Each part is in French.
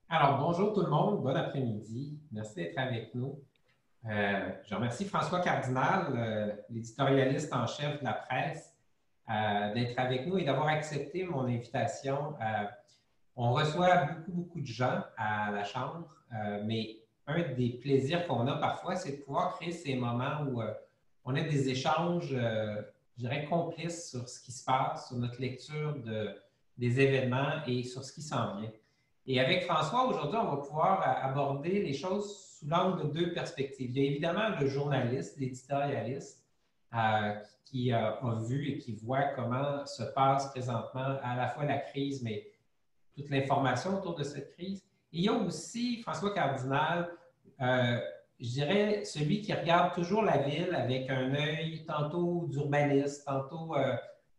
Alors, bonjour tout le monde, bon après-midi. Merci d'être avec nous. Je remercie François Cardinal, l'éditorialiste en chef de la presse, d'être avec nous et d'avoir accepté mon invitation. On reçoit beaucoup de gens à la Chambre, mais un des plaisirs qu'on a parfois, c'est de pouvoir créer ces moments où on a des échanges, je dirais, complices sur ce qui se passe, sur notre lecture des événements et sur ce qui s'en vient. Et avec François, aujourd'hui, on va pouvoir aborder les choses sous l'angle de deux perspectives. Il y a évidemment le journaliste, l'éditorialiste, qui a vu et qui voit comment se passe présentement à la fois la crise, mais toute l'information autour de cette crise. Et il y a aussi François Cardinal, euh, je dirais celui qui regarde toujours la ville avec un œil tantôt d'urbaniste, tantôt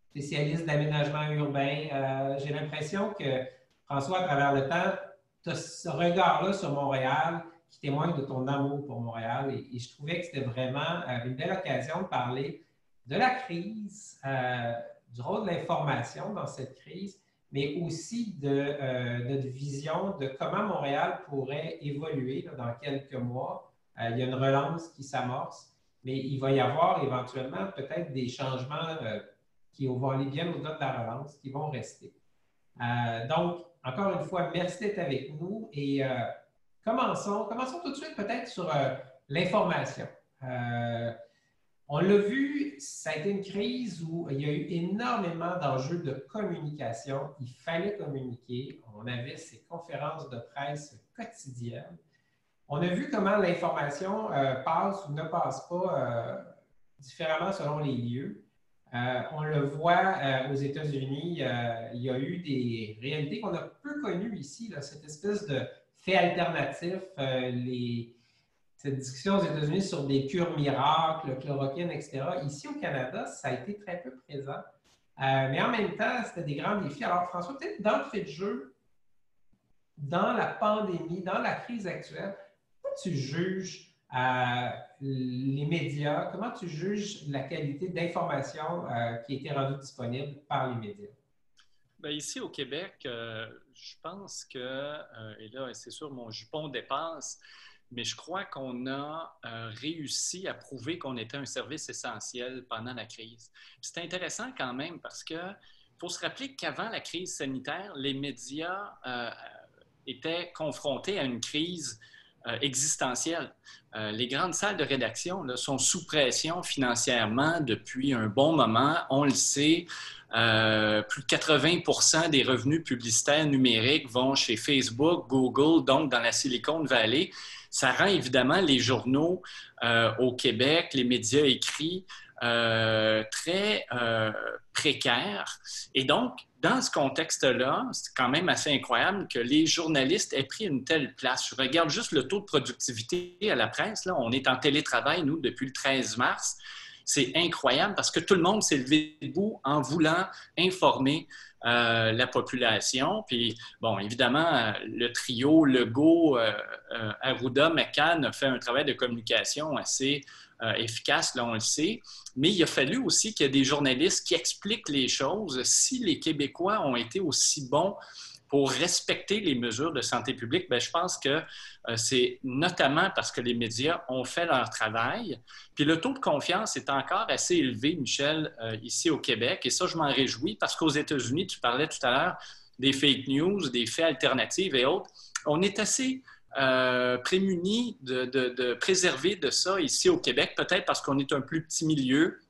spécialiste d'aménagement urbain. J'ai l'impression que François, à travers le temps, tu as ce regard-là sur Montréal qui témoigne de ton amour pour Montréal. Et je trouvais que c'était vraiment une belle occasion de parler de la crise, du rôle de l'information dans cette crise, mais aussi de notre vision de comment Montréal pourrait évoluer là, dans quelques mois. Il y a une relance qui s'amorce, mais il va y avoir éventuellement peut-être des changements qui vont aller bien au-delà de la relance, qui vont rester. Donc, encore une fois, merci d'être avec nous et commençons tout de suite peut-être sur l'information. Euh, on l'a vu, ça a été une crise où il y a eu énormément d'enjeux de communication. Il fallait communiquer. On avait ces conférences de presse quotidiennes. On a vu comment l'information passe ou ne passe pas différemment selon les lieux. On le voit aux États-Unis, il y a eu des réalités qu'on a peu connues ici, là, cette espèce de fait alternatif, cette discussion aux États-Unis sur des cures miracles, chloroquine, etc. Ici au Canada, ça a été très peu présent. Mais en même temps, c'était des grands défis. Alors, François, peut-être d'entrée de jeu, dans la pandémie, dans la crise actuelle, comment tu juges les médias, comment tu juges la qualité d'information qui a été rendue disponible par les médias? Bien, ici au Québec, je pense que, et là, c'est sûr, mon jupon dépasse, mais je crois qu'on a réussi à prouver qu'on était un service essentiel pendant la crise. C'est intéressant quand même parce que faut se rappeler qu'avant la crise sanitaire, les médias étaient confrontés à une crise existentielle. Les grandes salles de rédaction là, sont sous pression financièrement depuis un bon moment. On le sait, plus de 80% des revenus publicitaires numériques vont chez Facebook, Google, donc dans la Silicon Valley. Ça rend évidemment les journaux au Québec, les médias écrits, très précaires. Et donc, dans ce contexte-là, c'est quand même assez incroyable que les journalistes aient pris une telle place. Je regarde juste le taux de productivité à la presse. Là. On est en télétravail, nous, depuis le 13 mars. C'est incroyable parce que tout le monde s'est levé debout en voulant informer la population. Puis, bon, évidemment, le trio Legault, Arruda, McCann a fait un travail de communication assez efficace, là, on le sait. Mais il a fallu aussi qu'il y ait des journalistes qui expliquent les choses. Si les Québécois ont été aussi bons pour respecter les mesures de santé publique, bien, je pense que c'est notamment parce que les médias ont fait leur travail. Puis le taux de confiance est encore assez élevé, Michel, ici au Québec. Et ça, je m'en réjouis parce qu'aux États-Unis, tu parlais tout à l'heure des fake news, des faits alternatifs et autres. On est assez prémunis de préserver de ça ici au Québec, peut-être parce qu'on est un plus petit milieu.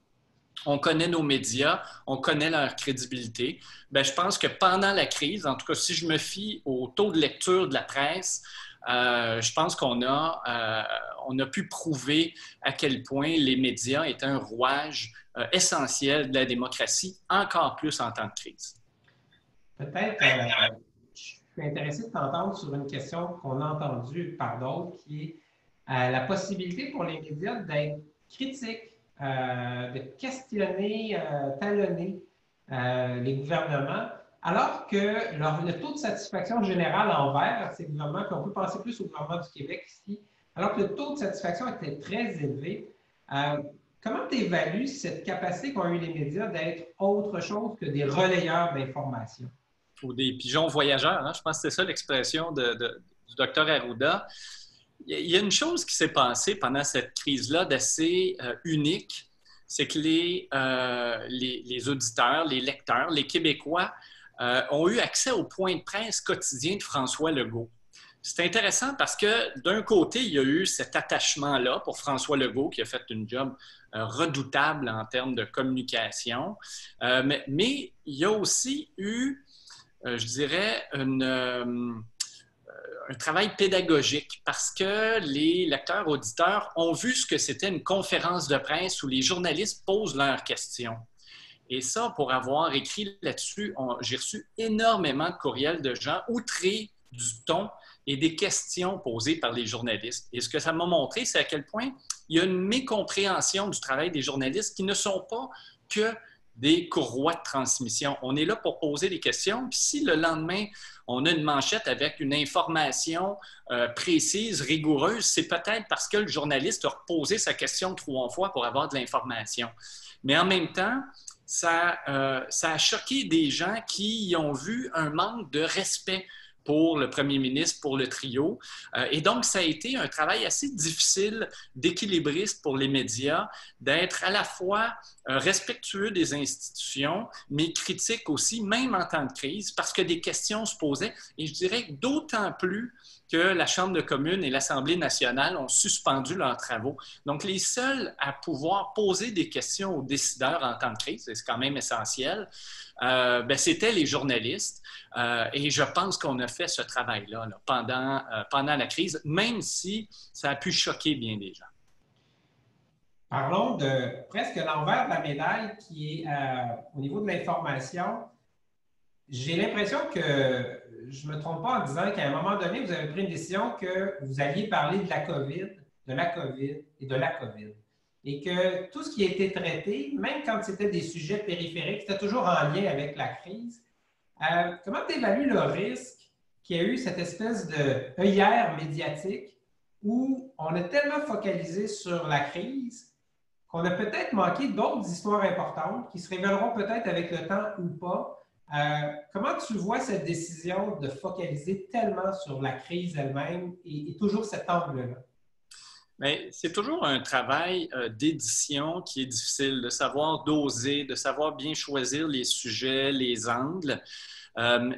On connaît nos médias, on connaît leur crédibilité. Bien, je pense que pendant la crise, en tout cas, si je me fie au taux de lecture de la presse, je pense on a pu prouver à quel point les médias étaient un rouage essentiel de la démocratie, encore plus en temps de crise. Peut-être, je suis intéressé de t'entendre sur une question qu'on a entendue par d'autres, qui est la possibilité pour les médias d'être critiques, de questionner, talonner les gouvernements, alors que le taux de satisfaction général envers ces gouvernements, qu'on peut penser plus au gouvernement du Québec ici, alors que le taux de satisfaction était très élevé, comment tu évalues cette capacité qu'ont eu les médias d'être autre chose que des relayeurs d'informations? ou des pigeons voyageurs, hein, je pense que c'est ça l'expression du docteur Arruda. Il y a une chose qui s'est passée pendant cette crise-là d'assez unique, c'est que les auditeurs, les lecteurs, les Québécois ont eu accès au point de presse quotidien de François Legault. C'est intéressant parce que d'un côté, il y a eu cet attachement-là pour François Legault qui a fait une job redoutable en termes de communication, mais il y a aussi eu, je dirais, un travail pédagogique parce que les lecteurs, auditeurs ont vu ce que c'était une conférence de presse où les journalistes posent leurs questions. Et ça, pour avoir écrit là-dessus, j'ai reçu énormément de courriels de gens outrés du ton et des questions posées par les journalistes. Et ce que ça m'a montré, c'est à quel point il y a une mécompréhension du travail des journalistes qui ne sont pas que des courroies de transmission. On est là pour poser des questions, puis si le lendemain, on a une manchette avec une information précise, rigoureuse, c'est peut-être parce que le journaliste a reposé sa question 3 fois pour avoir de l'information. Mais en même temps, ça a choqué des gens qui ont vu un manque de respect pour le premier ministre, pour le trio. Et donc, ça a été un travail assez difficile d'équilibriste pour les médias, d'être à la fois respectueux des institutions, mais critique aussi, même en temps de crise, parce que des questions se posaient. Et je dirais d'autant plus que la Chambre de communes et l'Assemblée nationale ont suspendu leurs travaux. Donc, les seuls à pouvoir poser des questions aux décideurs en temps de crise, c'est quand même essentiel, c'était les journalistes. Et je pense qu'on a fait ce travail-là pendant la crise, même si ça a pu choquer bien des gens. Parlons de presque l'envers de la médaille qui est au niveau de l'information. J'ai l'impression que je ne me trompe pas en disant qu'à un moment donné, vous avez pris une décision que vous alliez parler de la COVID, de la COVID et de la COVID. Et que tout ce qui a été traité, même quand c'était des sujets périphériques, c'était toujours en lien avec la crise. Comment tu évalues le risque qu'il y a eu cette espèce d'œillère médiatique où on a tellement focalisé sur la crise qu'on a peut-être manqué d'autres histoires importantes qui se révéleront peut-être avec le temps ou pas? Comment tu vois cette décision de focaliser tellement sur la crise elle-même et toujours cet angle-là? Mais c'est toujours un travail d'édition qui est difficile, de savoir doser, de savoir bien choisir les sujets, les angles.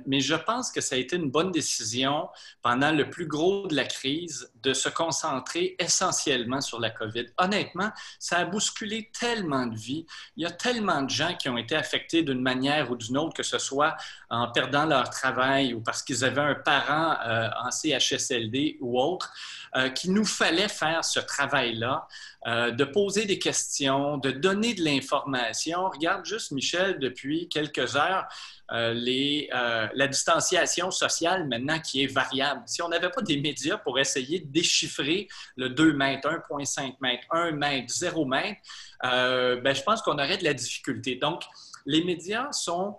Mais je pense que ça a été une bonne décision pendant le plus gros de la crise de se concentrer essentiellement sur la COVID. Honnêtement, ça a bousculé tellement de vies. Il y a tellement de gens qui ont été affectés d'une manière ou d'une autre, que ce soit en perdant leur travail ou parce qu'ils avaient un parent en CHSLD ou autre, qu'il nous fallait faire ce travail-là, de poser des questions, de donner de l'information. Regarde juste, Michel, depuis quelques heures, la distanciation sociale maintenant qui est variable. Si on n'avait pas des médias pour essayer de déchiffrer le 2 mètres, 1,5 mètres, 1 mètre, 0 mètre, je pense qu'on aurait de la difficulté. Donc, les médias sont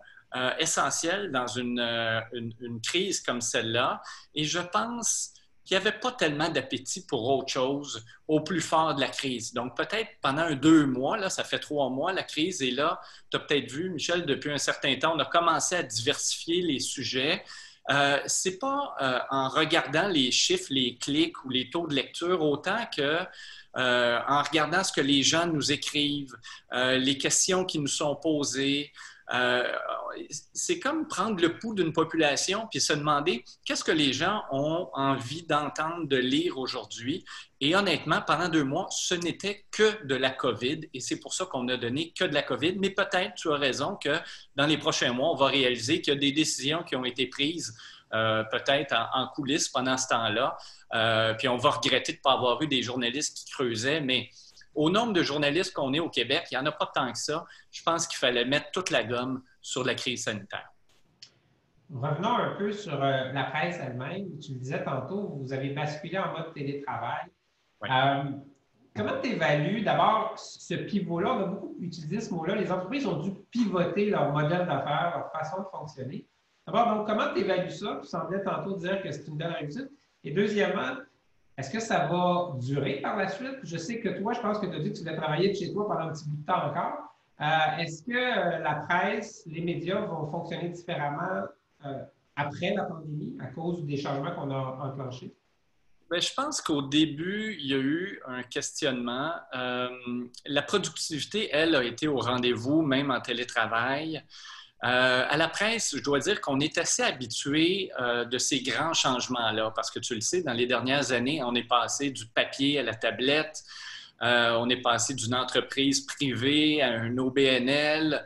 essentiels dans une crise comme celle-là et je pense qu'il n'y avait pas tellement d'appétit pour autre chose au plus fort de la crise. Donc, peut-être pendant 2 mois, là, ça fait 3 mois, la crise est là. Tu as peut-être vu, Michel, depuis un certain temps, on a commencé à diversifier les sujets. Ce n'est pas en regardant les chiffres, les clics ou les taux de lecture autant que en regardant ce que les gens nous écrivent, les questions qui nous sont posées. C'est comme prendre le pouls d'une population puis se demander qu'est-ce que les gens ont envie d'entendre, de lire aujourd'hui. Et honnêtement, pendant 2 mois, ce n'était que de la COVID et c'est pour ça qu'on n'a donné que de la COVID. Mais peut-être, tu as raison, que dans les prochains mois, on va réaliser qu'il y a des décisions qui ont été prises peut-être en coulisses pendant ce temps-là. Puis on va regretter de ne pas avoir eu des journalistes qui creusaient, mais au nombre de journalistes qu'on est au Québec, il n'y en a pas tant que ça. Je pense qu'il fallait mettre toute la gomme sur la crise sanitaire. Revenons un peu sur la presse elle-même. Tu le disais tantôt, vous avez basculé en mode télétravail. Oui. Comment tu évalues d'abord ce pivot-là? On a beaucoup utilisé ce mot-là. Les entreprises ont dû pivoter leur modèle d'affaires, leur façon de fonctionner. D'abord, donc, comment tu évalues ça? Tu semblais tantôt dire que c'est une belle réussite. Et deuxièmement, est-ce que ça va durer par la suite? Je sais que toi, je pense que tu as dit que tu voulais travailler de chez toi pendant un petit bout de temps encore. Est-ce que la presse, les médias vont fonctionner différemment après la pandémie à cause des changements qu'on a enclenchés? Bien, je pense qu'au début, il y a eu un questionnement. La productivité, elle, a été au rendez-vous, même en télétravail. À la presse, je dois dire qu'on est assez habitué de ces grands changements-là, parce que tu le sais, dans les dernières années, on est passé du papier à la tablette, on est passé d'une entreprise privée à un OBNL.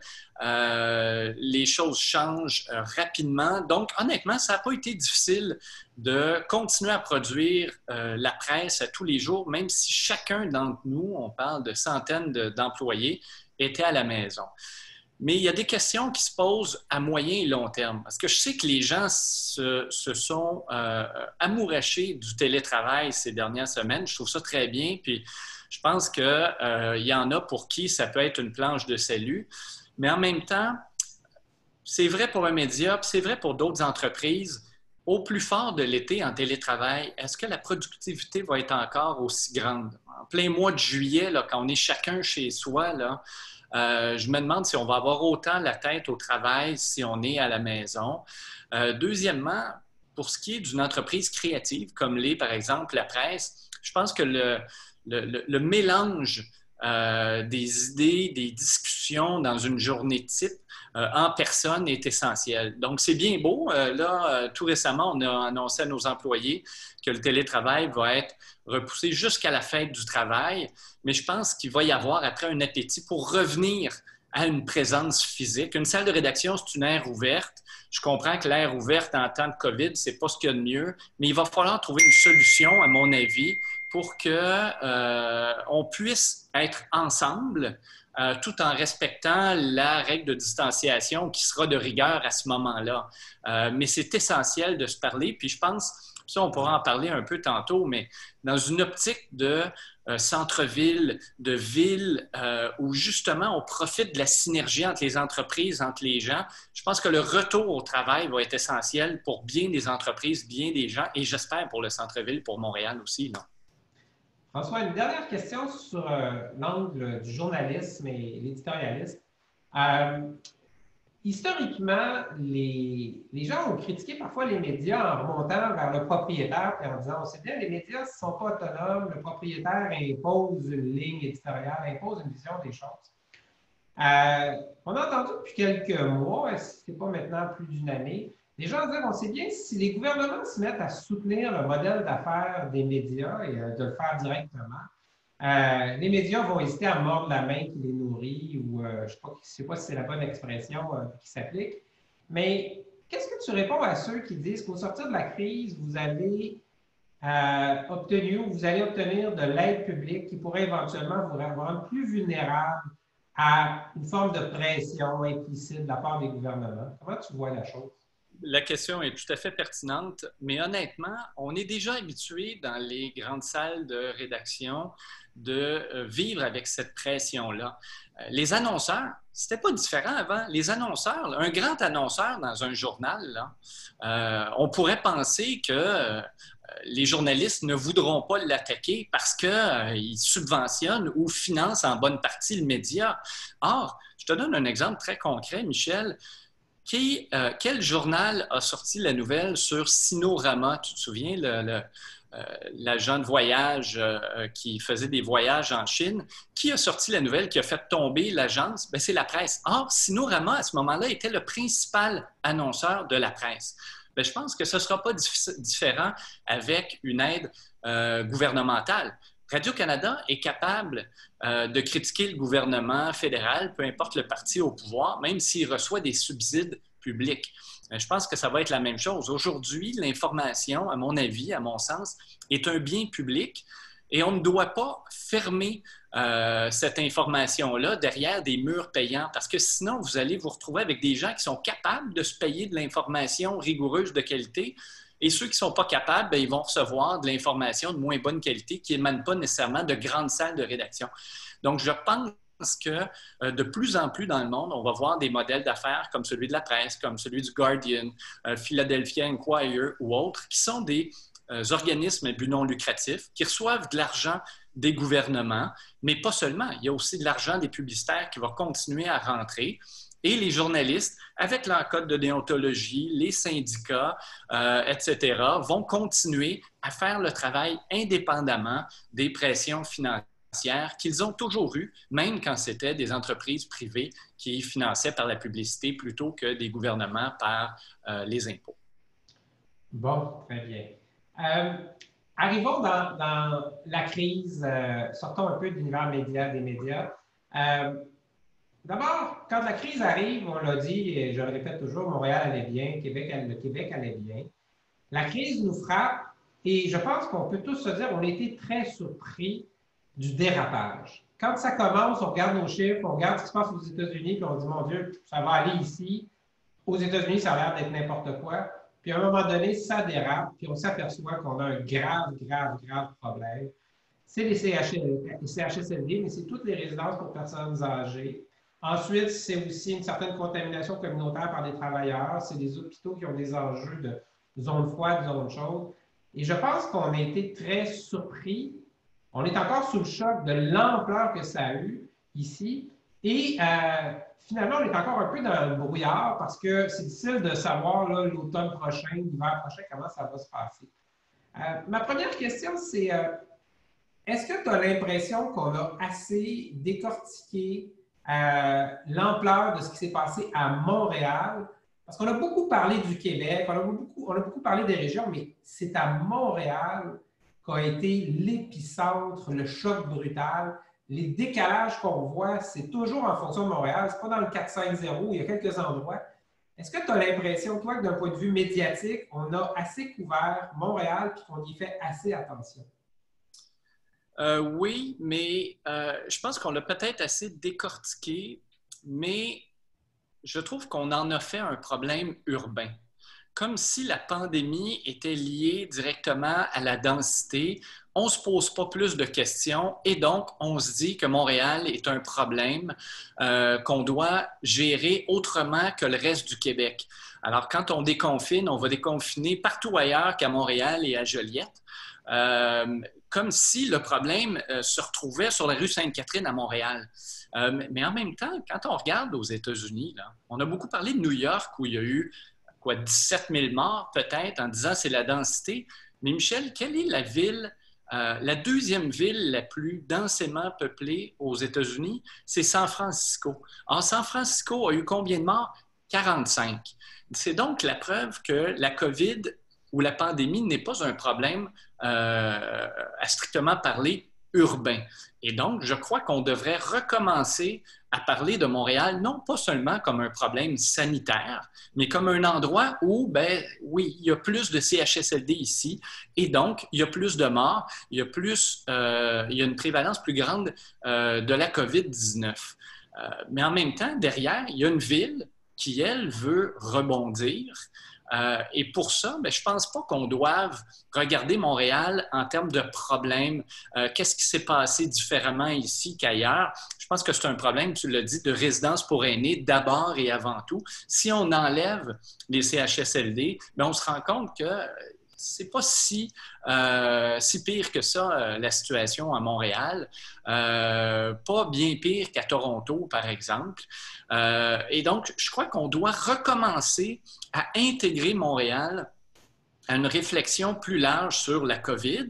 Les choses changent rapidement. Donc, honnêtement, ça n'a pas été difficile de continuer à produire la presse à tous les jours, même si chacun d'entre nous, on parle de centaines d'employés, était à la maison. Mais il y a des questions qui se posent à moyen et long terme. Parce que je sais que les gens se sont amourachés du télétravail ces dernières semaines. Je trouve ça très bien. Puis je pense qu'il y en a pour qui ça peut être une planche de salut. Mais en même temps, c'est vrai pour un média, puis c'est vrai pour d'autres entreprises. Au plus fort de l'été en télétravail, est-ce que la productivité va être encore aussi grande? En plein mois de juillet, là, quand on est chacun chez soi, là, je me demande si on va avoir autant la tête au travail si on est à la maison. Deuxièmement, pour ce qui est d'une entreprise créative, comme l'est par exemple la presse, je pense que le mélange des idées, des discussions dans une journée type en personne est essentiel. Donc, c'est bien beau. Tout récemment, on a annoncé à nos employés que le télétravail va être repoussé jusqu'à la fête du travail, mais je pense qu'il va y avoir après un appétit pour revenir à une présence physique. Une salle de rédaction, c'est une aire ouverte. Je comprends que l'aire ouverte en temps de COVID, c'est pas ce qu'il y a de mieux, mais il va falloir trouver une solution, à mon avis, pour qu'on puisse être ensemble tout en respectant la règle de distanciation qui sera de rigueur à ce moment-là. Mais c'est essentiel de se parler, puis je pense, ça on pourra en parler un peu tantôt, mais dans une optique de centre-ville, de ville, où justement on profite de la synergie entre les entreprises, entre les gens, je pense que le retour au travail va être essentiel pour bien des entreprises, bien des gens, et j'espère pour le centre-ville, pour Montréal aussi, là. François, une dernière question sur l'angle du journalisme et l'éditorialisme. Historiquement, les gens ont critiqué parfois les médias en remontant vers le propriétaire et en disant, on sait bien, les médias ne sont pas autonomes, le propriétaire impose une ligne éditoriale, impose une vision des choses. On a entendu depuis quelques mois, ce n'est pas maintenant plus d'une année, les gens disent, on sait bien, si les gouvernements se mettent à soutenir le modèle d'affaires des médias et de le faire directement, les médias vont hésiter à mordre la main qui les nourrit ou je ne sais pas si c'est la bonne expression qui s'applique. Mais qu'est-ce que tu réponds à ceux qui disent qu'au sortir de la crise, vous avez obtenu ou vous allez obtenir de l'aide publique qui pourrait éventuellement vous rendre plus vulnérable à une forme de pression implicite de la part des gouvernements? Comment tu vois la chose? La question est tout à fait pertinente, mais honnêtement, on est déjà habitué dans les grandes salles de rédaction de vivre avec cette pression-là. Les annonceurs, c'était pas différent avant. Les annonceurs, un grand annonceur dans un journal, là, on pourrait penser que les journalistes ne voudront pas l'attaquer parce qu'ils subventionnent ou financent en bonne partie le média. Or, je te donne un exemple très concret, Michel. Quel journal a sorti la nouvelle sur Sinorama? Tu te souviens, l'agent de voyage qui faisait des voyages en Chine? Qui a sorti la nouvelle qui a fait tomber l'agence? C'est la presse. Or, Sinorama, à ce moment-là, était le principal annonceur de la presse. Je pense que ce ne sera pas différent avec une aide gouvernementale. Radio-Canada est capable de critiquer le gouvernement fédéral, peu importe le parti au pouvoir, même s'il reçoit des subsides publics. Je pense que ça va être la même chose. Aujourd'hui, l'information, à mon avis, à mon sens, est un bien public et on ne doit pas fermer cette information-là derrière des murs payants parce que sinon, vous allez vous retrouver avec des gens qui sont capables de se payer de l'information rigoureuse de qualité. Et ceux qui ne sont pas capables, ils vont recevoir de l'information de moins bonne qualité qui n'émane pas nécessairement de grandes salles de rédaction. Donc, je pense que de plus en plus dans le monde, on va voir des modèles d'affaires comme celui de la presse, comme celui du Guardian, Philadelphia Inquirer ou autres, qui sont des organismes à but non lucratif, qui reçoivent de l'argent des gouvernements, mais pas seulement. Il y a aussi de l'argent des publicitaires qui va continuer à rentrer. Et les journalistes, avec leur code de déontologie, les syndicats, etc., vont continuer à faire le travail indépendamment des pressions financières qu'ils ont toujours eues, même quand c'était des entreprises privées qui finançaient par la publicité plutôt que des gouvernements par les impôts. Bon, très bien. Arrivons dans la crise, sortons un peu de l'univers des médias. D'abord, quand la crise arrive, on l'a dit, et je le répète toujours, Montréal allait bien, le Québec allait bien. La crise nous frappe et je pense qu'on peut tous se dire qu'on a été très surpris du dérapage. Quand ça commence, on regarde nos chiffres, on regarde ce qui se passe aux États-Unis, puis on dit, mon Dieu, ça va aller ici. Aux États-Unis, ça a l'air d'être n'importe quoi. Puis à un moment donné, ça dérape, puis on s'aperçoit qu'on a un grave problème. C'est les CHSLD, mais c'est toutes les résidences pour personnes âgées. Ensuite, c'est aussi une certaine contamination communautaire par des travailleurs. C'est des hôpitaux qui ont des enjeux de zone froide, zone chaude. Et je pense qu'on a été très surpris. On est encore sous le choc de l'ampleur que ça a eu ici. Et finalement, on est encore un peu dans le brouillard parce que c'est difficile de savoir l'automne prochain, l'hiver prochain, comment ça va se passer. Ma première question, c'est est-ce que tu as l'impression qu'on a assez décortiqué l'ampleur de ce qui s'est passé à Montréal? Parce qu'on a beaucoup parlé du Québec, on a beaucoup parlé des régions, mais c'est à Montréal qu'a été l'épicentre, le choc brutal. Les décalages qu'on voit, c'est toujours en fonction de Montréal. Ce n'est pas dans le 4-5-0, il y a quelques endroits. Est-ce que tu as l'impression, toi, que d'un point de vue médiatique, on a assez couvert Montréal et qu'on y fait assez attention? Oui, mais je pense qu'on l'a peut-être assez décortiqué, mais je trouve qu'on en a fait un problème urbain. Comme si la pandémie était liée directement à la densité, on ne se pose pas plus de questions et donc on se dit que Montréal est un problème qu'on doit gérer autrement que le reste du Québec. Alors, quand on déconfine, on va déconfiner partout ailleurs qu'à Montréal et à Joliette. Comme si le problème se retrouvait sur la rue Sainte-Catherine à Montréal. Mais en même temps, quand on regarde aux États-Unis, là, on a beaucoup parlé de New York où il y a eu 17 000 morts peut-être en disant c'est la densité. Mais Michel, quelle est la ville, la deuxième ville la plus densément peuplée aux États-Unis? C'est San Francisco. Or, San Francisco a eu combien de morts? 45. C'est donc la preuve que la COVID ou la pandémie n'est pas un problème à strictement parler urbain. Et donc, je crois qu'on devrait recommencer à parler de Montréal, non pas seulement comme un problème sanitaire, mais comme un endroit où, ben oui, il y a plus de CHSLD ici, et donc, il y a plus de morts, il y a une prévalence plus grande de la COVID-19. Mais en même temps, derrière, il y a une ville qui, elle, veut rebondir. Et pour ça, ben, je ne pense pas qu'on doive regarder Montréal en termes de problèmes. Qu'est-ce qui s'est passé différemment ici qu'ailleurs? Je pense que c'est un problème, tu l'as dit, de résidence pour aînés d'abord et avant tout. Si on enlève les CHSLD, ben, on se rend compte que c'est pas si pire que ça, la situation à Montréal. Pas bien pire qu'à Toronto, par exemple. Et donc, je crois qu'on doit recommencer à intégrer Montréal à une réflexion plus large sur la COVID,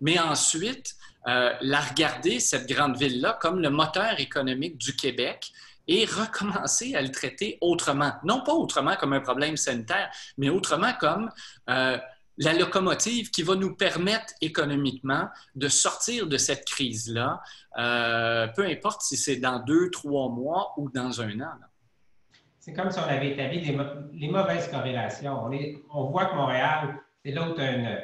mais ensuite, la regarder, cette grande ville-là, comme le moteur économique du Québec et recommencer à le traiter autrement. Non pas autrement comme un problème sanitaire, mais autrement comme la locomotive qui va nous permettre économiquement de sortir de cette crise-là, peu importe si c'est dans 2, 3 mois ou dans un an. C'est comme si on avait établi les mauvaises corrélations. On voit que Montréal, c'est là où tu as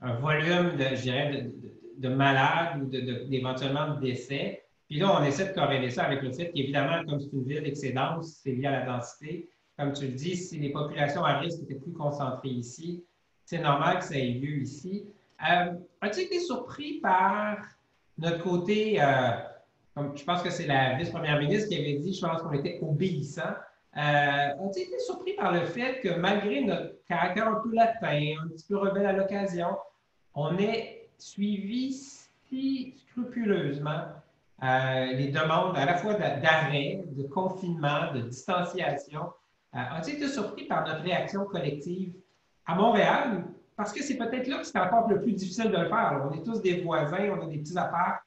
un volume, de malades ou d'éventuellement de décès. Puis là, on essaie de corréler ça avec le fait qu'évidemment, comme c'est une ville et que c'est dense, c'est lié à la densité. Comme tu le dis, si les populations à risque étaient plus concentrées ici, c'est normal que ça ait lieu ici. As-tu été surpris par notre côté, comme je pense que c'est la vice-première ministre qui avait dit, je pense qu'on était obéissant. As-tu été surpris par le fait que malgré notre caractère un peu latin, un petit peu rebelle à l'occasion, on ait suivi si scrupuleusement les demandes à la fois d'arrêt, de confinement, de distanciation. As-tu été surpris par notre réaction collective à Montréal? Parce que c'est peut-être là que c'est encore le plus difficile de le faire. Alors, on est tous des voisins, on a des petits apparts.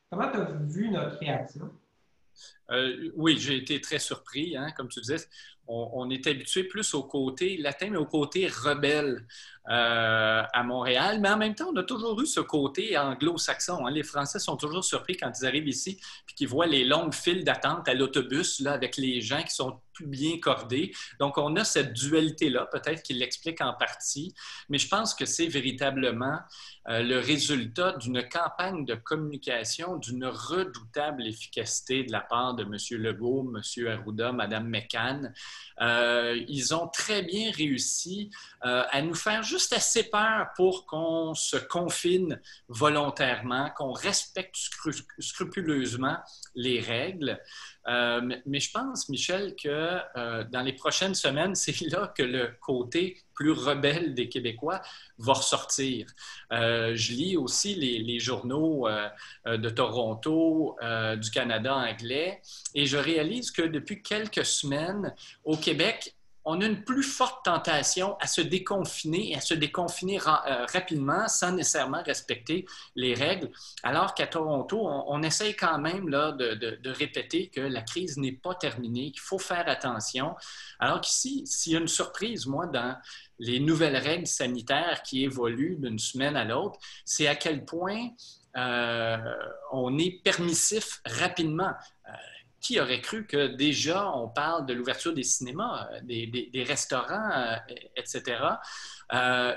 Comment tu as vu notre réaction? Oui, j'ai été très surpris, hein, comme tu disais. On est habitué plus au côté latin, mais au côté rebelle à Montréal. Mais en même temps, on a toujours eu ce côté anglo-saxon, hein. Les Français sont toujours surpris quand ils arrivent ici et qu'ils voient les longues files d'attente à l'autobus là, avec les gens qui sont plus bien cordés. Donc, on a cette dualité-là, peut-être qu'il l'explique en partie, mais je pense que c'est véritablement le résultat d'une campagne de communication d'une redoutable efficacité de la part de M. Legault, M. Arruda, Mme McCann. Ils ont très bien réussi à nous faire juste assez peur pour qu'on se confine volontairement, qu'on respecte scrupuleusement les règles. Mais je pense, Michel, que dans les prochaines semaines, c'est là que le côté plus rebelle des Québécois va ressortir. Je lis aussi les journaux de Toronto, du Canada anglais, et je réalise que depuis quelques semaines, au Québec, on a une plus forte tentation à se déconfiner et à se déconfiner rapidement sans nécessairement respecter les règles, alors qu'à Toronto, on essaye quand même là, de répéter que la crise n'est pas terminée, qu'il faut faire attention, alors qu'ici, s'il y a une surprise, moi, dans les nouvelles règles sanitaires qui évoluent d'une semaine à l'autre, c'est à quel point on est permissif rapidement. Qui aurait cru que déjà on parle de l'ouverture des cinémas, des restaurants, etc.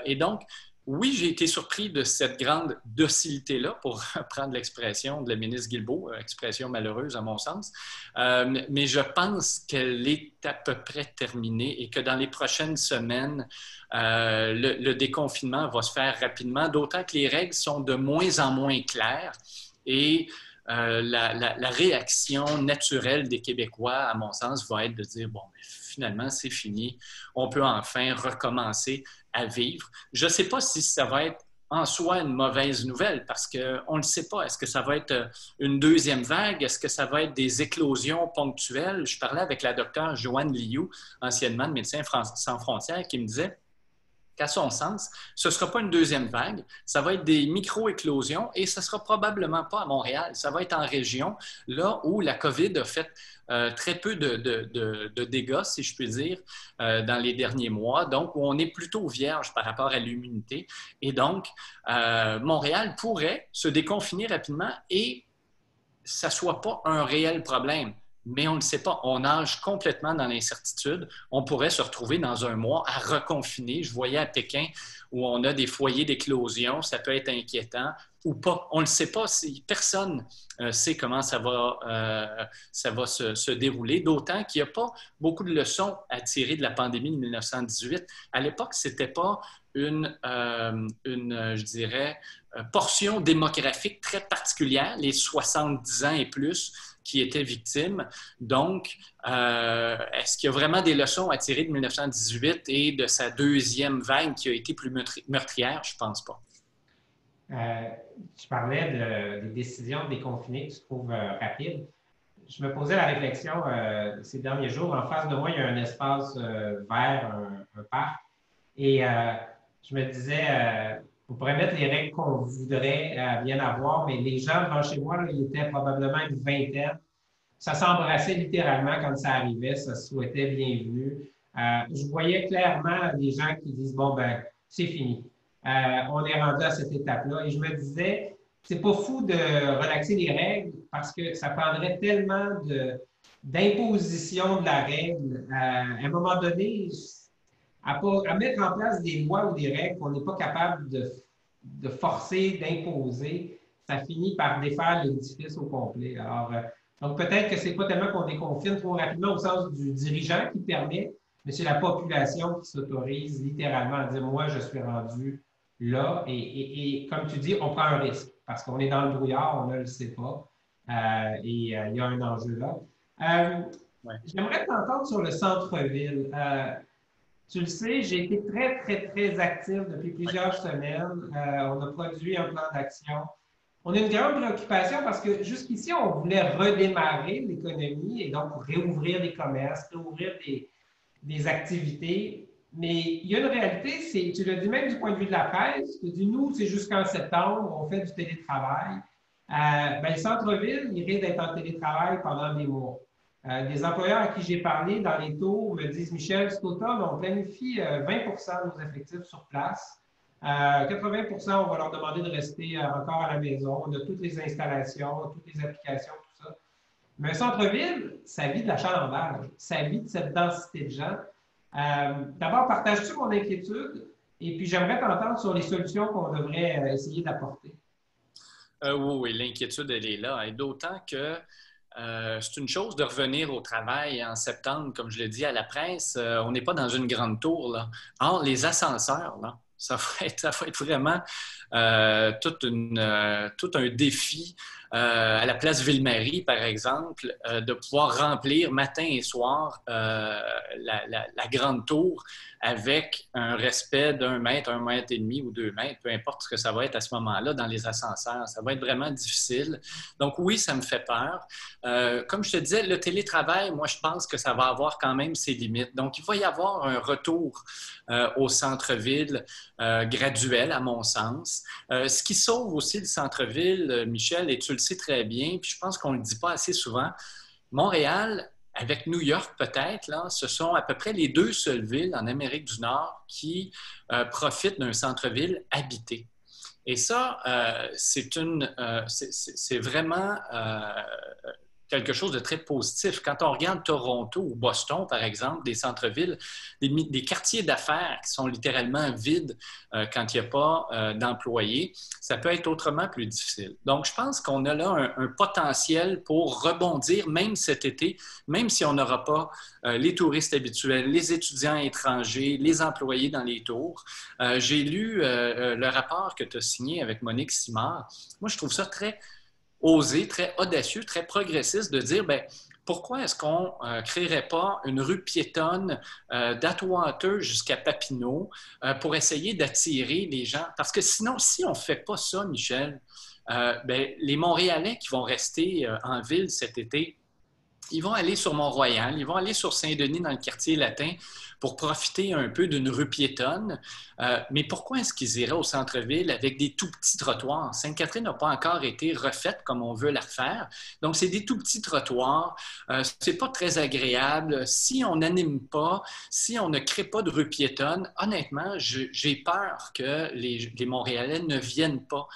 Et donc, oui, j'ai été surpris de cette grande docilité-là, pour prendre l'expression de la ministre Guilbeault, expression malheureuse à mon sens, mais je pense qu'elle est à peu près terminée et que dans les prochaines semaines, le déconfinement va se faire rapidement, d'autant que les règles sont de moins en moins claires et la réaction naturelle des Québécois, à mon sens, va être de dire, bon, finalement, c'est fini, on peut enfin recommencer à vivre. Je ne sais pas si ça va être en soi une mauvaise nouvelle parce qu'on ne le sait pas. Est-ce que ça va être une deuxième vague? Est-ce que ça va être des éclosions ponctuelles? Je parlais avec la docteure Joanne Liu, anciennement de Médecins sans frontières, qui me disait qu'à son sens, ce ne sera pas une deuxième vague, ça va être des micro-éclosions et ce ne sera probablement pas à Montréal, ça va être en région, là où la COVID a fait très peu de dégâts, si je puis dire, dans les derniers mois, donc où on est plutôt vierge par rapport à l'immunité. Et donc, Montréal pourrait se déconfiner rapidement et ça ne soit pas un réel problème. Mais on ne le sait pas. On nage complètement dans l'incertitude. On pourrait se retrouver dans un mois à reconfiner. Je voyais à Pékin où on a des foyers d'éclosion. Ça peut être inquiétant ou pas. On ne le sait pas. Personne ne sait comment ça va se dérouler. D'autant qu'il n'y a pas beaucoup de leçons à tirer de la pandémie de 1918. À l'époque, ce n'était pas je dirais, portion démographique très particulière, les 70 ans et plus qui étaient victimes. Donc, est-ce qu'il y a vraiment des leçons à tirer de 1918 et de sa deuxième vague qui a été plus meurtrière? Je ne pense pas. Tu parlais des décisions de déconfiner que tu trouves rapides. Je me posais la réflexion ces derniers jours. En face de moi, il y a un espace vert, un parc. Et je me disais, on pourrait mettre les règles qu'on voudrait bien avoir, mais les gens devant chez moi, là, ils étaient probablement une vingtaine. Ça s'embrassait littéralement quand ça arrivait, ça se souhaitait bienvenue. Je voyais clairement des gens qui disent, bon, ben, c'est fini. On est rendu à cette étape-là. Et je me disais, c'est pas fou de relaxer les règles parce que ça prendrait tellement d'imposition de la règle. À un moment donné, à mettre en place des lois ou des règles qu'on n'est pas capable de forcer, d'imposer, ça finit par défaire l'édifice au complet. Alors, donc peut-être que ce n'est pas tellement qu'on déconfine trop rapidement au sens du dirigeant qui permet, mais c'est la population qui s'autorise littéralement à dire, moi, je suis rendu là. Et comme tu dis, on prend un risque parce qu'on est dans le brouillard, on ne le sait pas. Il y a un enjeu là. Ouais. J'aimerais t'entendre sur le centre-ville. Tu le sais, j'ai été très, très, très actif depuis plusieurs semaines. On a produit un plan d'action On a une grande préoccupation parce que jusqu'ici, on voulait redémarrer l'économie et donc réouvrir des commerces, réouvrir des activités. Mais il y a une réalité, c'est, tu l'as dit même du point de vue de la presse, tu dis, nous, c'est jusqu'en septembre, on fait du télétravail. Ben, le centre-ville, il risque d'être en télétravail pendant des mois. Des employeurs à qui j'ai parlé dans les taux me disent, Michel, cet automne, on planifie 20 de nos effectifs sur place. 80 on va leur demander de rester encore à la maison. On a toutes les installations, toutes les applications, tout ça. Mais un centre-ville, ça vit de l'achalandage, ça vit de cette densité de gens. D'abord, partage-tu mon inquiétude? Et puis, j'aimerais t'entendre sur les solutions qu'on devrait essayer d'apporter. Oui, l'inquiétude, elle est là. Et d'autant que c'est une chose de revenir au travail en septembre, comme je l'ai dit à la presse. On n'est pas dans une grande tour, là. Or, les ascenseurs, là, ça va être vraiment tout un défi à la place Ville-Marie, par exemple, de pouvoir remplir matin et soir la grande tour avec un respect d'1 mètre, 1 mètre et demi ou 2 mètres, peu importe ce que ça va être à ce moment-là dans les ascenseurs. Ça va être vraiment difficile. Donc oui, ça me fait peur. Comme je te disais, le télétravail, moi, je pense que ça va avoir quand même ses limites. Donc, il va y avoir un retour au centre-ville graduel, à mon sens. Ce qui sauve aussi le centre-ville, Michel, et tu le sais très bien, puis je pense qu'on ne le dit pas assez souvent, Montréal, avec New York peut-être, là, ce sont à peu près les 2 seules villes en Amérique du Nord qui profitent d'un centre-ville habité. Et ça, c'est vraiment quelque chose de très positif. Quand on regarde Toronto ou Boston, par exemple, des centres-villes, des quartiers d'affaires qui sont littéralement vides quand il n'y a pas d'employés, ça peut être autrement plus difficile. Donc, je pense qu'on a là un potentiel pour rebondir, même cet été, même si on n'aura pas les touristes habituels, les étudiants étrangers, les employés dans les tours. J'ai lu le rapport que tu as signé avec Monique Simard. Moi, je trouve ça très osé, très audacieux, très progressiste de dire, bien, pourquoi est-ce qu'on ne créerait pas une rue piétonne d'Atwater jusqu'à Papineau pour essayer d'attirer les gens? Parce que sinon, si on ne fait pas ça, Michel, bien, les Montréalais qui vont rester en ville cet été, ils vont aller sur Mont-Royal, ils vont aller sur Saint-Denis dans le quartier latin pour profiter un peu d'une rue piétonne. Mais pourquoi est-ce qu'ils iraient au centre-ville avec des tout petits trottoirs? Sainte-Catherine n'a pas encore été refaite comme on veut la refaire. Donc, c'est des tout petits trottoirs. C'est pas très agréable. Si on n'anime pas, si on ne crée pas de rue piétonne, honnêtement, j'ai peur que les Montréalais ne viennent pas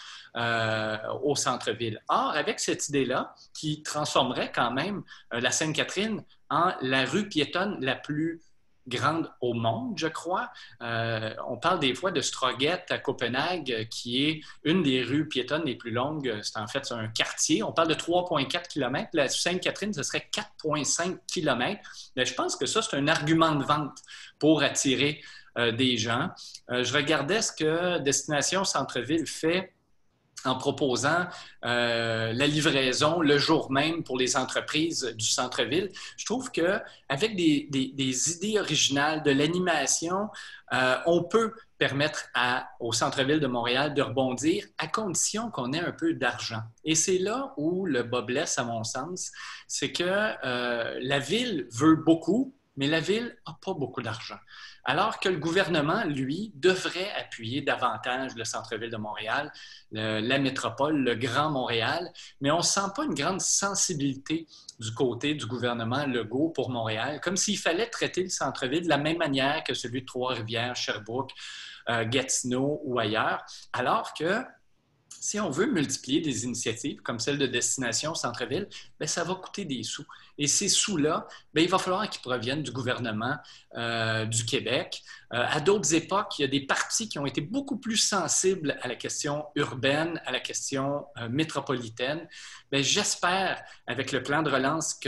au centre-ville. Or, avec cette idée-là, qui transformerait quand même la Sainte-Catherine en la rue piétonne la plus grande au monde, je crois. On parle des fois de Stroget à Copenhague, qui est une des rues piétonnes les plus longues. C'est en fait un quartier. On parle de 3,4 km. La Sainte-Catherine, ce serait 4,5 km. Mais je pense que ça, c'est un argument de vente pour attirer des gens. Je regardais ce que Destination Centre-Ville fait en proposant la livraison le jour même pour les entreprises du centre-ville. Je trouve qu'avec des idées originales, de l'animation, on peut permettre au centre-ville de Montréal de rebondir à condition qu'on ait un peu d'argent. Et c'est là où le bas blesse, à mon sens, c'est que la ville veut beaucoup, mais la ville n'a pas beaucoup d'argent. Alors que le gouvernement, lui, devrait appuyer davantage le centre-ville de Montréal, la métropole, le Grand Montréal, mais on ne sent pas une grande sensibilité du côté du gouvernement Legault pour Montréal, comme s'il fallait traiter le centre-ville de la même manière que celui de Trois-Rivières, Sherbrooke, Gatineau ou ailleurs, alors que si on veut multiplier des initiatives comme celle de Destination Centre-Ville, bien, ça va coûter des sous. Et ces sous-là, bien, il va falloir qu'ils proviennent du gouvernement du Québec. À d'autres époques, il y a des partis qui ont été beaucoup plus sensibles à la question urbaine, à la question métropolitaine. Bien, j'espère, avec le plan de relance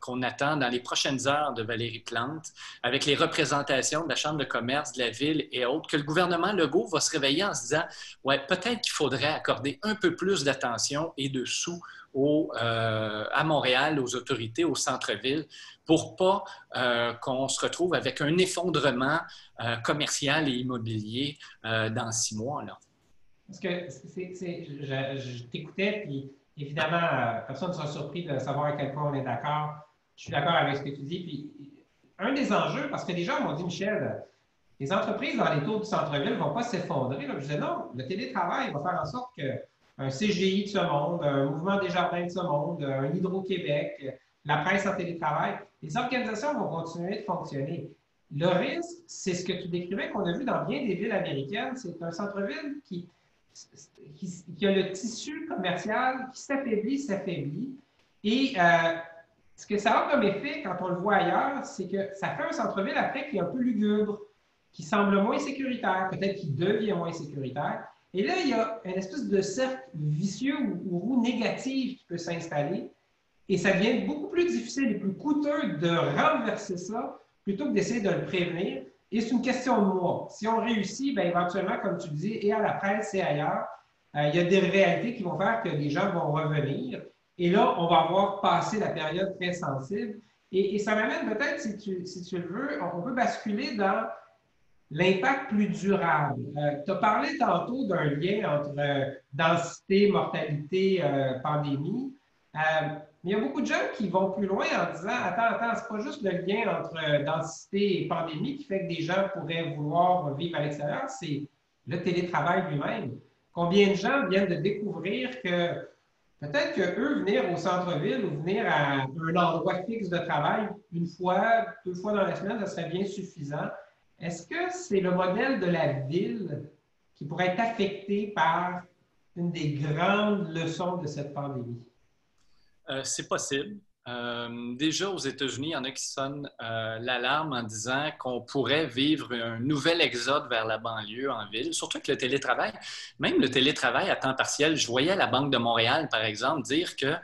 qu'on attend dans les prochaines heures de Valérie Plante, avec les représentations de la Chambre de commerce de la ville et autres, que le gouvernement Legault va se réveiller en se disant « Ouais, peut-être qu'il faudrait accorder un peu plus d'attention et de sous à Montréal, aux autorités, au centre-ville, pour pas qu'on se retrouve avec un effondrement commercial et immobilier dans 6 mois, là. » Parce que je t'écoutais, puis évidemment, personne ne sera surpris de savoir à quel point on est d'accord. Je suis d'accord avec ce que tu dis. Puis, un des enjeux, parce que les gens m'ont dit, Michel, les entreprises dans les tours du centre-ville ne vont pas s'effondrer. Je disais non, le télétravail va faire en sorte qu'un CGI de ce monde, un Mouvement des Jardins de ce monde, un Hydro-Québec, la presse en télétravail, les organisations vont continuer de fonctionner. Le risque, c'est ce que tu décrivais, qu'on a vu dans bien des villes américaines, c'est un centre-ville qui a le tissu commercial qui s'affaiblit. Et ce que ça a comme effet, quand on le voit ailleurs, c'est que ça fait un centre-ville après qui est un peu lugubre, qui semble moins sécuritaire, peut-être qui devient moins sécuritaire. Et là, il y a une espèce de cercle vicieux ou roue négative qui peut s'installer. Et ça devient beaucoup plus difficile et plus coûteux de renverser ça plutôt que d'essayer de le prévenir. Et c'est une question de mois. Si on réussit, bien, éventuellement, comme tu dis, et à la presse et ailleurs, il y a des réalités qui vont faire que les gens vont revenir. Et là, on va avoir passé la période très sensible. Et ça m'amène peut-être, si tu le veux, on peut basculer dans l'impact plus durable. Tu as parlé tantôt d'un lien entre densité, mortalité, pandémie. Mais il y a beaucoup de gens qui vont plus loin en disant attends, c'est pas juste le lien entre densité et pandémie qui fait que des gens pourraient vouloir vivre à l'extérieur, c'est le télétravail lui-même. Combien de gens viennent de découvrir que peut-être qu'eux, venir au centre-ville ou venir à un endroit fixe de travail une fois, deux fois dans la semaine, ça serait bien suffisant. Est-ce que c'est le modèle de la ville qui pourrait être affecté par une des grandes leçons de cette pandémie? C'est possible. Déjà, aux États-Unis, il y en a qui sonnent l'alarme en disant qu'on pourrait vivre un nouvel exode vers la banlieue en ville, surtout avec le télétravail. Même le télétravail à temps partiel, je voyais la Banque de Montréal, par exemple, dire qu'elle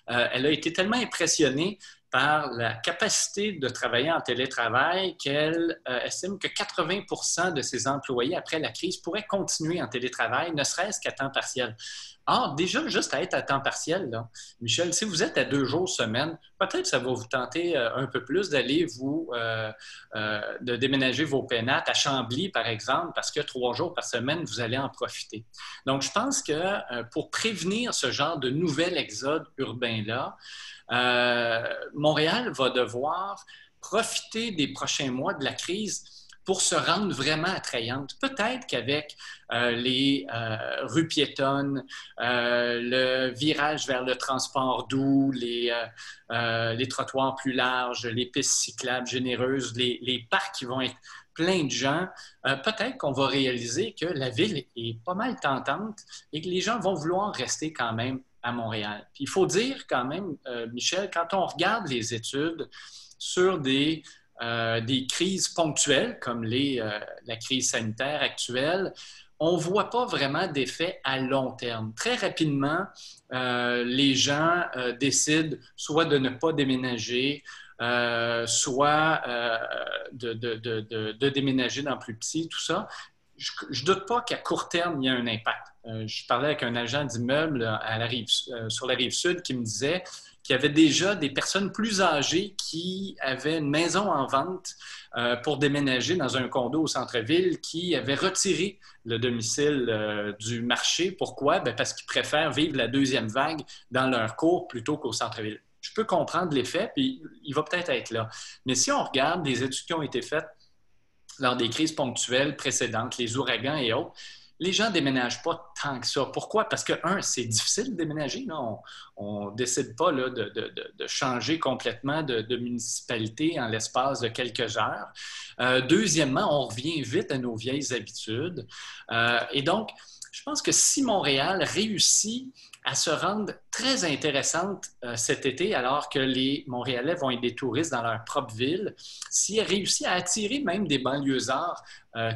a été tellement impressionnée par la capacité de travailler en télétravail qu'elle estime que 80 de ses employés, après la crise, pourraient continuer en télétravail, ne serait-ce qu'à temps partiel. Or, déjà, juste à être à temps partiel, là, Michel, si vous êtes à 2 jours semaine, peut-être ça va vous tenter un peu plus d'aller de déménager vos pénates à Chambly, par exemple, parce que 3 jours par semaine, vous allez en profiter. Donc, je pense que pour prévenir ce genre de nouvel exode urbain-là, Montréal va devoir profiter des prochains mois de la crise pour se rendre vraiment attrayante. Peut-être qu'avec les rues piétonnes, le virage vers le transport doux, les trottoirs plus larges, les pistes cyclables généreuses, les parcs qui vont être pleins de gens, peut-être qu'on va réaliser que la ville est pas mal tentante et que les gens vont vouloir rester quand même à Montréal. Puis il faut dire quand même, Michel, quand on regarde les études sur des crises ponctuelles comme la crise sanitaire actuelle, on ne voit pas vraiment d'effet à long terme. Très rapidement, les gens décident soit de ne pas déménager, soit de déménager dans plus petit, tout ça. Je ne doute pas qu'à court terme, il y a un impact. Je parlais avec un agent d'immeuble sur la rive sud qui me disait qu'il y avait déjà des personnes plus âgées qui avaient une maison en vente pour déménager dans un condo au centre-ville, qui avaient retiré le domicile du marché. Pourquoi? Bien, parce qu'ils préfèrent vivre la deuxième vague dans leur cour plutôt qu'au centre-ville. Je peux comprendre l'effet, puis il va peut-être être là. Mais si on regarde les études qui ont été faites lors des crises ponctuelles précédentes, les ouragans et autres, les gens ne déménagent pas tant que ça. Pourquoi? Parce que, c'est difficile de déménager. Là. On ne décide pas là, de changer complètement de municipalité en l'espace de quelques heures. Deuxièmement, on revient vite à nos vieilles habitudes. Et donc, je pense que si Montréal réussit à se rendre très intéressante cet été, alors que les Montréalais vont être des touristes dans leur propre ville, si elle réussit à attirer même des banlieusards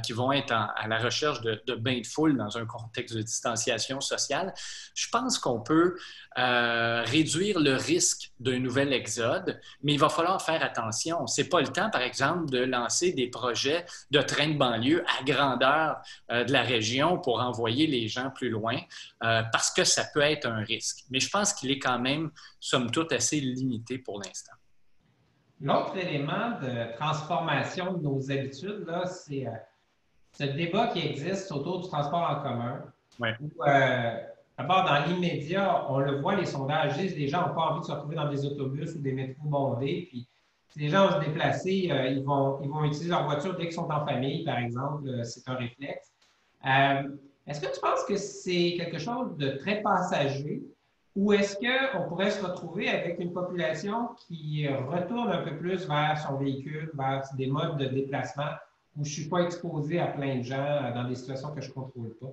qui vont être à la recherche de bains de foule dans un contexte de distanciation sociale, je pense qu'on peut réduire le risque d'un nouvel exode, mais il va falloir faire attention. Ce n'est pas le temps, par exemple, de lancer des projets de train de banlieue à grandeur de la région pour envoyer les gens plus loin, parce que ça peut être un risque. Mais je pense qu'il est quand même, somme toute, assez limité pour l'instant. L'autre élément de transformation de nos habitudes, là, c'est ce débat qui existe autour du transport en commun. Ouais. où, d'abord, dans l'immédiat, on le voit, les sondages disent que les gens n'ont pas envie de se retrouver dans des autobus ou des métros bondés. Puis, si les gens vont se déplacer, ils vont utiliser leur voiture dès qu'ils sont en famille, par exemple. C'est un réflexe. Euh, Est-ce que tu penses que c'est quelque chose de très passager ou est-ce qu'on pourrait se retrouver avec une population qui retourne un peu plus vers son véhicule, vers des modes de déplacement où je ne suis pas exposé à plein de gens dans des situations que je ne contrôle pas?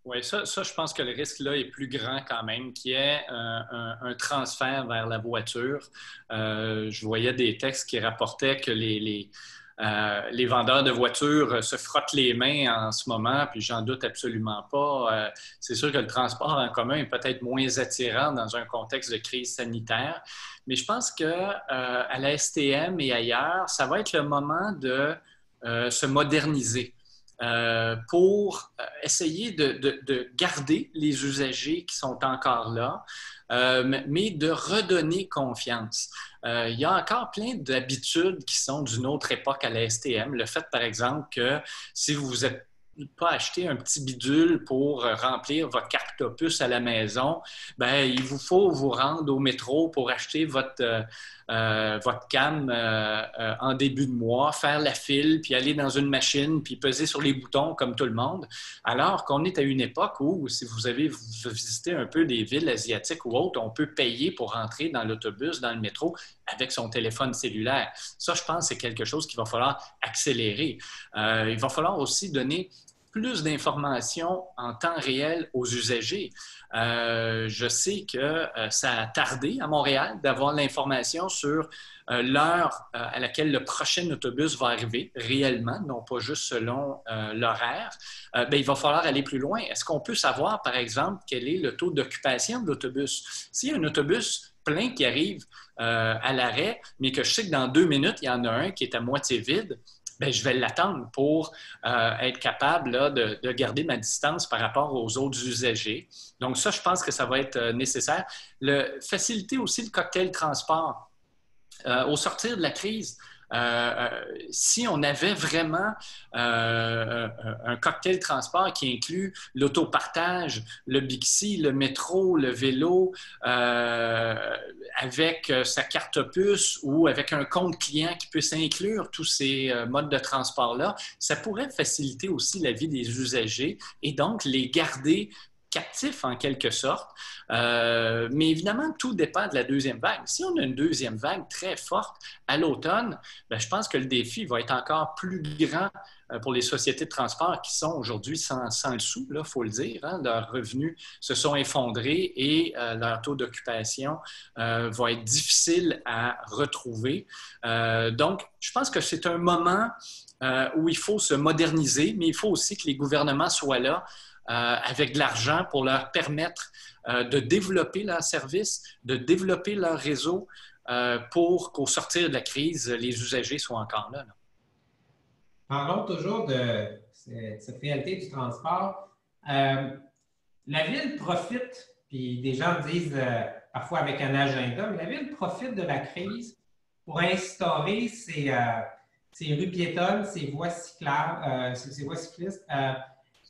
Oui, ça, je pense que le risque là est plus grand quand même, qui est un transfert vers la voiture. Je voyais des textes qui rapportaient que les vendeurs de voitures se frottent les mains en ce moment, puis j'en doute absolument pas. C'est sûr que le transport en commun est peut-être moins attirant dans un contexte de crise sanitaire, mais je pense que à la STM et ailleurs, ça va être le moment de se moderniser pour essayer de garder les usagers qui sont encore là, mais de redonner confiance. Il y a encore plein d'habitudes qui sont d'une autre époque à la STM. Le fait, par exemple, que si vous vous êtes pas acheté un petit bidule pour remplir votre carte opus à la maison, ben, il vous faut vous rendre au métro pour acheter votre cam en début de mois, faire la file, puis aller dans une machine, puis peser sur les boutons comme tout le monde. Alors qu'on est à une époque où, si vous avez visité un peu des villes asiatiques ou autres, on peut payer pour rentrer dans l'autobus, dans le métro, avec son téléphone cellulaire. Ça, je pense, c'est quelque chose qu'il va falloir accélérer. Il va falloir aussi donner plus d'informations en temps réel aux usagers. Je sais que ça a tardé à Montréal d'avoir l'information sur l'heure à laquelle le prochain autobus va arriver réellement, non pas juste selon l'horaire. Ben, il va falloir aller plus loin. Est-ce qu'on peut savoir, par exemple, quel est le taux d'occupation de l'autobus? S'il y a un autobus plein qui arrive à l'arrêt, mais que je sais que dans 2 minutes, il y en a un qui est à moitié vide, bien, je vais l'attendre pour être capable là, de garder ma distance par rapport aux autres usagers. Donc ça, je pense que ça va être nécessaire. Faciliter aussi le cocktail transport. Au sortir de la crise, si on avait vraiment un cocktail transport qui inclut l'autopartage, le Bixi, le métro, le vélo, avec sa carte puce ou avec un compte client qui puisse inclure tous ces modes de transport-là, ça pourrait faciliter aussi la vie des usagers et donc les garder captifs en quelque sorte. Mais évidemment, tout dépend de la deuxième vague. Si on a une deuxième vague très forte à l'automne, bien, je pense que le défi va être encore plus grand pour les sociétés de transport qui sont aujourd'hui sans le sou, il faut le dire. Hein. Leurs revenus se sont effondrés et leur taux d'occupation va être difficile à retrouver. Donc, je pense que c'est un moment où il faut se moderniser, mais il faut aussi que les gouvernements soient là avec de l'argent pour leur permettre de développer leurs services, de développer leur réseau pour qu'au sortir de la crise, les usagers soient encore là. Parlons toujours de cette réalité du transport. La ville profite, puis des gens disent parfois avec un agenda, mais la ville profite de la crise pour instaurer ces rues piétonnes, ces voies cyclables, ces voies cyclistes.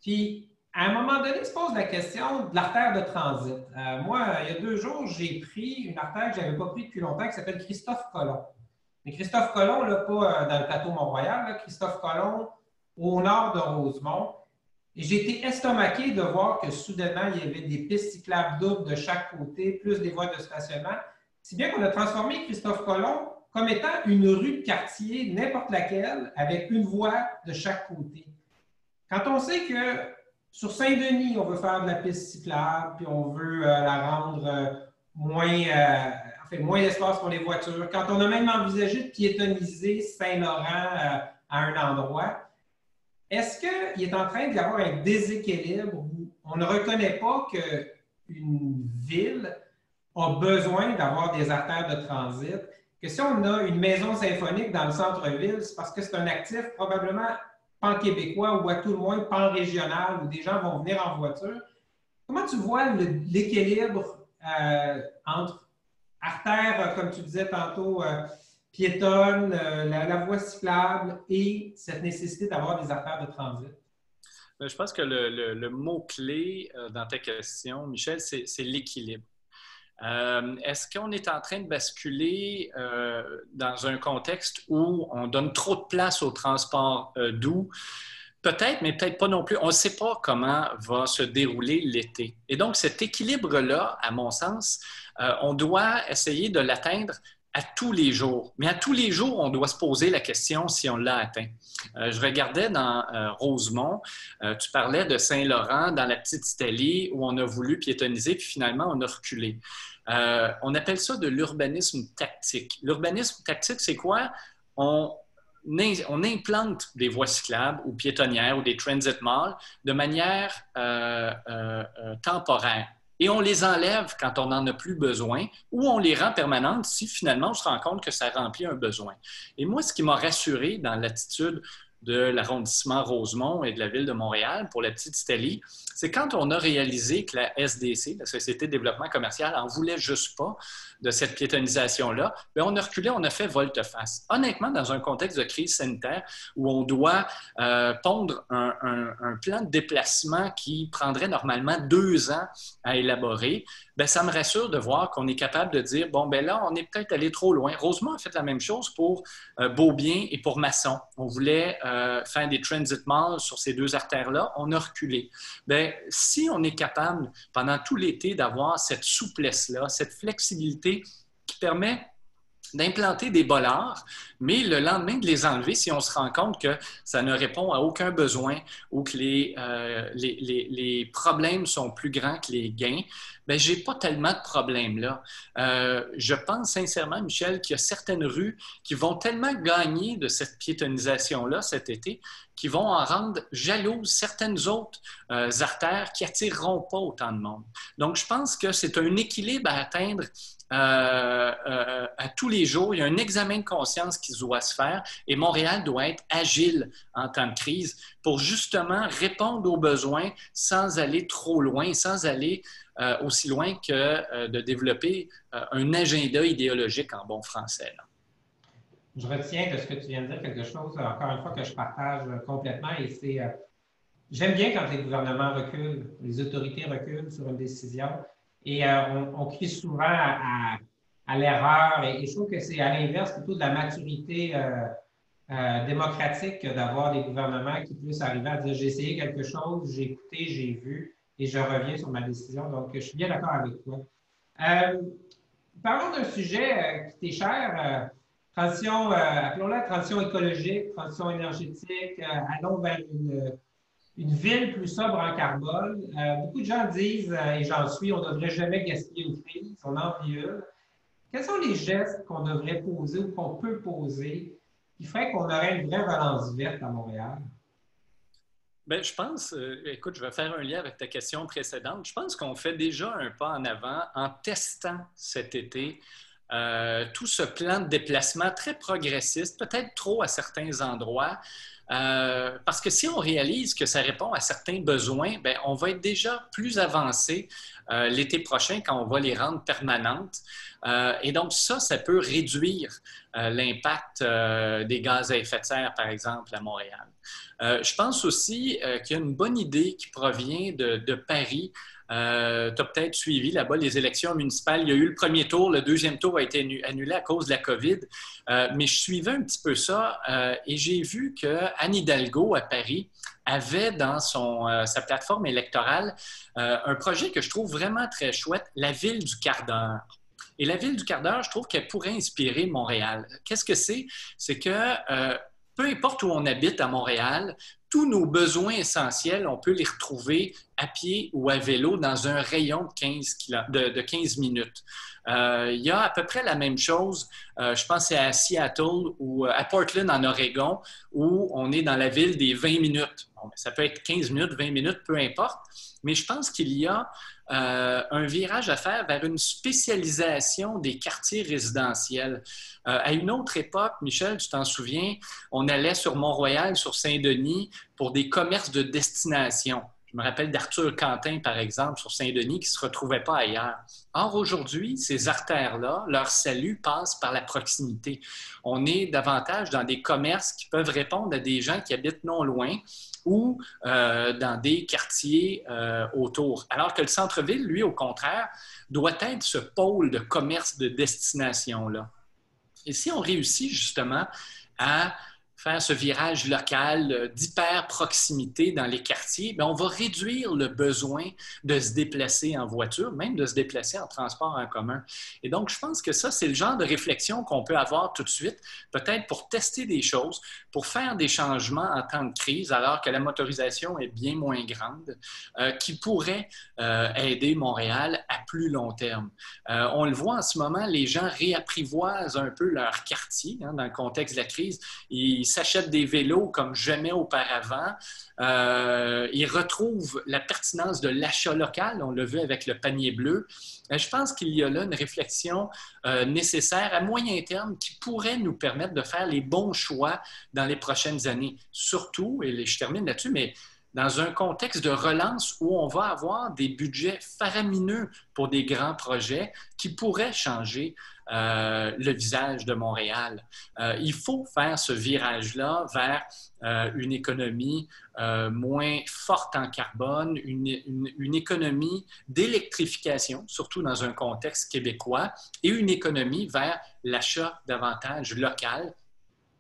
Puis, à un moment donné, se pose la question de l'artère de transit. Moi, il y a 2 jours, j'ai pris une artère que je n'avais pas prise depuis longtemps qui s'appelle Christophe Colomb. Mais Christophe Colomb, là, pas dans le plateau Mont-Royal, là, Christophe Colomb au nord de Rosemont. Et j'ai été estomaqué de voir que soudainement, il y avait des pistes cyclables doubles de chaque côté, plus des voies de stationnement. Si bien qu'on a transformé Christophe Colomb comme étant une rue de quartier, n'importe laquelle, avec une voie de chaque côté. Quand on sait que sur Saint-Denis, on veut faire de la piste cyclable, puis on veut la rendre moins d'espace pour les voitures. Quand on a même envisagé de piétoniser Saint-Laurent à un endroit, est-ce qu'il est en train d'y avoir un déséquilibre où on ne reconnaît pas qu'une ville a besoin d'avoir des artères de transit, que si on a une maison symphonique dans le centre-ville, c'est parce que c'est un actif probablement pan-québécois ou à tout le moins pan-régional où des gens vont venir en voiture. Comment tu vois l'équilibre entre artères, comme tu disais tantôt, piétonnes, la voie cyclable et cette nécessité d'avoir des artères de transit? Je pense que le mot-clé dans ta question, Michel, c'est l'équilibre. Est-ce qu'on est en train de basculer dans un contexte où on donne trop de place au transport doux? Peut-être, mais peut-être pas non plus. On ne sait pas comment va se dérouler l'été. Et donc, cet équilibre-là, à mon sens, on doit essayer de l'atteindre à tous les jours. Mais à tous les jours, on doit se poser la question si on l'a atteint. Je regardais dans Rosemont, tu parlais de Saint-Laurent, dans la Petite-Italie, où on a voulu piétoniser, puis finalement, on a reculé. On appelle ça de l'urbanisme tactique. L'urbanisme tactique, c'est quoi? On implante des voies cyclables ou piétonnières ou des transit malls de manière temporaire. Et on les enlève quand on n'en a plus besoin ou on les rend permanentes si finalement on se rend compte que ça remplit un besoin. Et moi, ce qui m'a rassuré dans l'attitude de l'arrondissement Rosemont et de la ville de Montréal pour la Petite-Italie, c'est quand on a réalisé que la SDC, la Société de développement commercial, en voulait juste pas de cette piétonisation-là, bien, on a reculé, on a fait volte-face. Honnêtement, dans un contexte de crise sanitaire où on doit pondre un plan de déplacement qui prendrait normalement 2 ans à élaborer, bien, ça me rassure de voir qu'on est capable de dire, bon, bien là, on est peut-être allé trop loin. Rosemont a fait la même chose pour Beaubien et pour Masson. On voulait faire des transit malls sur ces 2 artères-là, on a reculé. Bien, si on est capable, pendant tout l'été, d'avoir cette souplesse-là, cette flexibilité qui permet d'implanter des bollards, mais le lendemain de les enlever si on se rend compte que ça ne répond à aucun besoin ou que les problèmes sont plus grands que les gains, bien, je n'ai pas tellement de problèmes là. Je pense sincèrement, Michel, qu'il y a certaines rues qui vont tellement gagner de cette piétonisation-là cet été qui vont en rendre jalouses certaines autres artères qui n'attireront pas autant de monde. Donc, je pense que c'est un équilibre à atteindre à tous les jours. Il y a un examen de conscience qui doit se faire et Montréal doit être agile en temps de crise pour justement répondre aux besoins sans aller trop loin, sans aller aussi loin que de développer un agenda idéologique en bon français. Là. Je retiens de ce que tu viens de dire quelque chose, encore une fois, que je partage complètement et c'est j'aime bien quand les gouvernements reculent, les autorités reculent sur une décision. Et on crie souvent à l'erreur. Et je trouve que c'est à l'inverse plutôt de la maturité démocratique que d'avoir des gouvernements qui puissent arriver à dire j'ai essayé quelque chose, j'ai écouté, j'ai vu et je reviens sur ma décision. Donc, je suis bien d'accord avec toi. Parlons d'un sujet qui t'est cher, transition, appelons-la transition écologique, transition énergétique. Allons vers une ville plus sobre en carbone. Beaucoup de gens disent, et j'en suis, on ne devrait jamais gaspiller une crise, on en vit une. Quels sont les gestes qu'on devrait poser ou qu'on peut poser qui ferait qu'on aurait une vraie relance verte à Montréal? Bien, je pense, écoute, je vais faire un lien avec ta question précédente. Je pense qu'on fait déjà un pas en avant en testant cet été tout ce plan de déplacement très progressiste, peut-être trop à certains endroits, parce que si on réalise que ça répond à certains besoins, bien, on va être déjà plus avancé l'été prochain quand on va les rendre permanentes. Et donc ça peut réduire l'impact des gaz à effet de serre, par exemple, à Montréal. Je pense aussi qu'il y a une bonne idée qui provient de Paris. Tu as peut-être suivi là-bas les élections municipales. Il y a eu le premier tour, le deuxième tour a été annulé à cause de la COVID. Mais je suivais un petit peu ça et j'ai vu qu'Anne Hidalgo à Paris avait dans sa plateforme électorale un projet que je trouve vraiment très chouette, la ville du quart d'heure. Et la ville du quart d'heure, je trouve qu'elle pourrait inspirer Montréal. Qu'est-ce que c'est? C'est que peu importe où on habite à Montréal, tous nos besoins essentiels, on peut les retrouver à pied ou à vélo dans un rayon de 15 minutes. Il y a à peu près la même chose, je pense c'est à Seattle ou à Portland en Oregon, où on est dans la ville des 20 minutes. Bon, ça peut être 15 minutes, 20 minutes, peu importe, mais je pense qu'il y a un virage à faire vers une spécialisation des quartiers résidentiels. À une autre époque, Michel, tu t'en souviens, on allait sur Mont-Royal, sur Saint-Denis, pour des commerces de destination. Je me rappelle d'Arthur Quentin, par exemple, sur Saint-Denis, qui ne se retrouvait pas ailleurs. Or, aujourd'hui, ces artères-là, leur salut passe par la proximité. On est davantage dans des commerces qui peuvent répondre à des gens qui habitent non loin ou dans des quartiers autour. Alors que le centre-ville, lui, au contraire, doit être ce pôle de commerce de destination-là. Et si on réussit justement à faire ce virage local d'hyper-proximité dans les quartiers, bien, on va réduire le besoin de se déplacer en voiture, même de se déplacer en transport en commun. Et donc, je pense que ça, c'est le genre de réflexion qu'on peut avoir tout de suite, peut-être pour tester des choses, pour faire des changements en temps de crise, alors que la motorisation est bien moins grande, qui pourrait aider Montréal à plus long terme. On le voit en ce moment, les gens réapprivoisent un peu leur quartier dans le contexte de la crise. Ils s'achètent des vélos comme jamais auparavant. Ils retrouvent la pertinence de l'achat local. On l'a vu avec le panier bleu. Je pense qu'il y a là une réflexion nécessaire à moyen terme qui pourrait nous permettre de faire les bons choix dans les prochaines années. Surtout, et je termine là-dessus, mais dans un contexte de relance où on va avoir des budgets faramineux pour des grands projets qui pourraient changer le visage de Montréal. Il faut faire ce virage-là vers une économie moins forte en carbone, une économie d'électrification, surtout dans un contexte québécois, et une économie vers l'achat davantage local.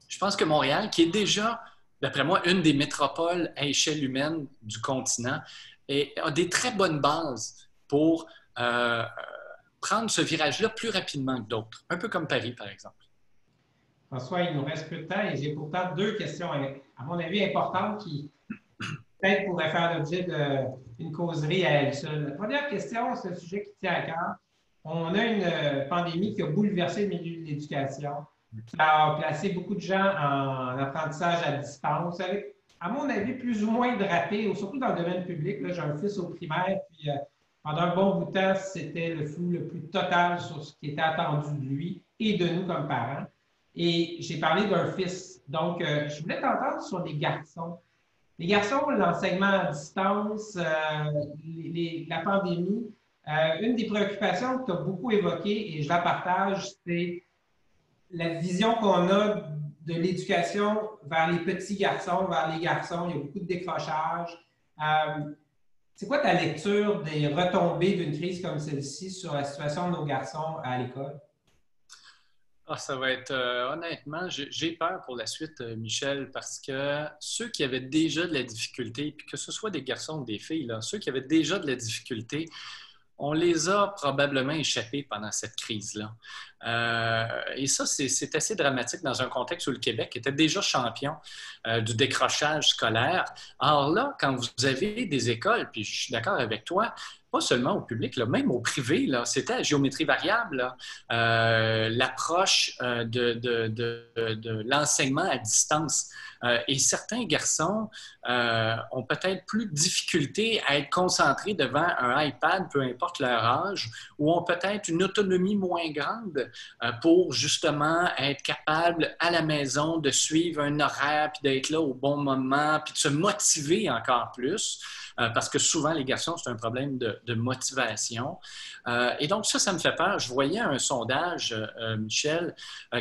Je pense que Montréal, qui est déjà, d'après moi, une des métropoles à échelle humaine du continent, a des très bonnes bases pour prendre ce virage-là plus rapidement que d'autres, un peu comme Paris, par exemple. François, il nous reste peu de temps et j'ai pourtant deux questions, à mon avis, importantes qui peut-être pourraient faire l'objet d'une causerie à elle seule. La première question, c'est un sujet qui tient à cœur. On a une pandémie qui a bouleversé le milieu de l'éducation, qui a placé beaucoup de gens en apprentissage à distance, avec, à mon avis, plus ou moins de ratés, surtout dans le domaine public. Là, j'ai un fils au primaire, puis pendant un bon bout de temps, c'était le flou le plus total sur ce qui était attendu de lui et de nous comme parents. Et j'ai parlé d'un fils. Donc, je voulais t'entendre sur les garçons. Les garçons, l'enseignement à distance, la pandémie, une des préoccupations que tu as beaucoup évoquées, et je la partage, c'est la vision qu'on a de l'éducation vers les petits garçons, vers les garçons. Il y a beaucoup de décrochage. C'est quoi ta lecture des retombées d'une crise comme celle-ci sur la situation de nos garçons à l'école? Ah, ça va être, honnêtement, j'ai peur pour la suite, Michel, parce que ceux qui avaient déjà de la difficulté, puis que ce soit des garçons ou des filles, là, ceux qui avaient déjà de la difficulté, on les a probablement échappés pendant cette crise-là. Et ça, c'est assez dramatique dans un contexte où le Québec était déjà champion du décrochage scolaire. Or là, quand vous avez des écoles, puis je suis d'accord avec toi, pas seulement au public, là, même au privé, là, c'était à géométrie variable, l'approche de l'enseignement à distance. Et certains garçons ont peut-être plus de difficulté à être concentrés devant un iPad, peu importe leur âge, ou ont peut-être une autonomie moins grande pour justement être capable à la maison de suivre un horaire, puis d'être là au bon moment, puis de se motiver encore plus. Parce que souvent, les garçons, c'est un problème de motivation. Et donc, ça me fait peur. Je voyais un sondage, Michel,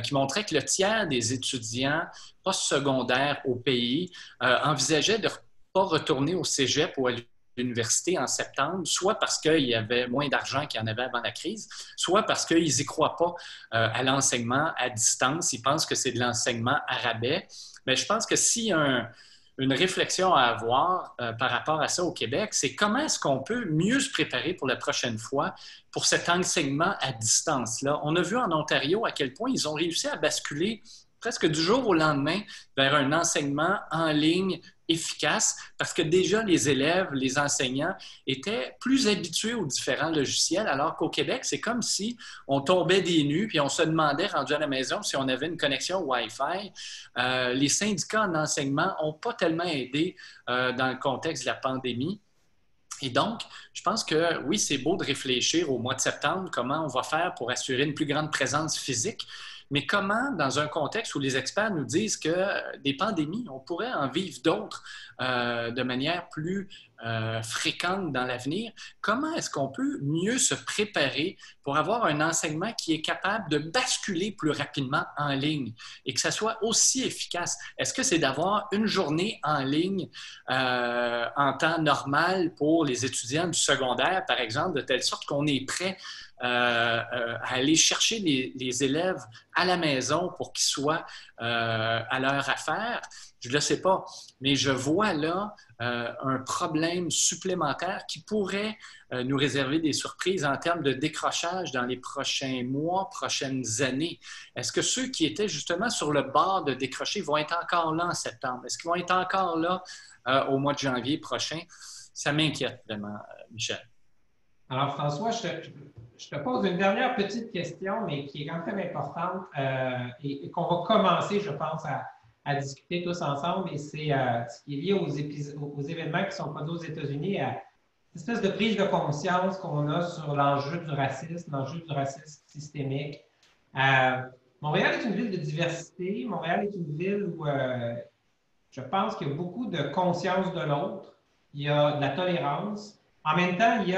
qui montrait que le tiers des étudiants postsecondaires au pays envisageaient de ne pas retourner au cégep ou à l'université en septembre, soit parce qu'il y avait moins d'argent qu'il y en avait avant la crise, soit parce qu'ils n'y croient pas à l'enseignement à distance. Ils pensent que c'est de l'enseignement à rabais. Mais je pense que s'il y a une réflexion à avoir par rapport à ça au Québec, c'est comment est-ce qu'on peut mieux se préparer pour la prochaine fois pour cet enseignement à distance-là. On a vu en Ontario à quel point ils ont réussi à basculer presque du jour au lendemain vers un enseignement en ligne efficace parce que déjà les élèves, les enseignants étaient plus habitués aux différents logiciels, alors qu'au Québec, c'est comme si on tombait des nues puis on se demandait, rendu à la maison, si on avait une connexion Wi-Fi. Les syndicats en enseignement n'ont pas tellement aidé dans le contexte de la pandémie. Et donc, je pense que oui, c'est beau de réfléchir au mois de septembre, comment on va faire pour assurer une plus grande présence physique, mais comment, dans un contexte où les experts nous disent que des pandémies, on pourrait en vivre d'autres de manière plus fréquentes dans l'avenir, comment est-ce qu'on peut mieux se préparer pour avoir un enseignement qui est capable de basculer plus rapidement en ligne et que ça soit aussi efficace? Est-ce que c'est d'avoir une journée en ligne en temps normal pour les étudiants du secondaire, par exemple, de telle sorte qu'on est prêt à aller chercher les élèves à la maison pour qu'ils soient à leur affaire? Je ne le sais pas, mais je vois là un problème supplémentaire qui pourrait nous réserver des surprises en termes de décrochage dans les prochains mois, prochaines années. Est-ce que ceux qui étaient justement sur le bord de décrocher vont être encore là en septembre? Est-ce qu'ils vont être encore là au mois de janvier prochain? Ça m'inquiète vraiment, Michel. Alors, François, je te pose une dernière petite question, mais qui est quand même importante et qu'on va commencer, je pense, à discuter tous ensemble. Et c'est ce qui est lié aux événements qui sont produits aux États-Unis, à cette espèce de prise de conscience qu'on a sur l'enjeu du racisme systémique. Montréal est une ville de diversité. Montréal est une ville où je pense qu'il y a beaucoup de conscience de l'autre. Il y a de la tolérance. En même temps, il y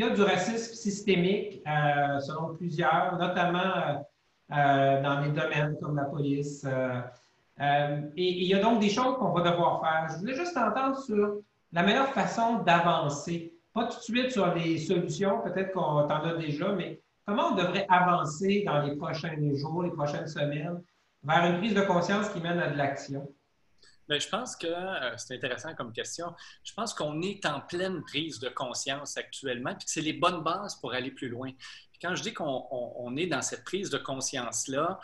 a du racisme systémique, selon plusieurs, notamment dans des domaines comme la police. Et il y a donc des choses qu'on va devoir faire. Je voulais juste entendre sur la meilleure façon d'avancer. Pas tout de suite sur les solutions, peut-être qu'on t'en a déjà, mais comment on devrait avancer dans les prochains jours, les prochaines semaines, vers une prise de conscience qui mène à de l'action? Bien, je pense que c'est intéressant comme question. Je pense qu'on est en pleine prise de conscience actuellement, puis que c'est les bonnes bases pour aller plus loin. Puis quand je dis qu'on est dans cette prise de conscience-là,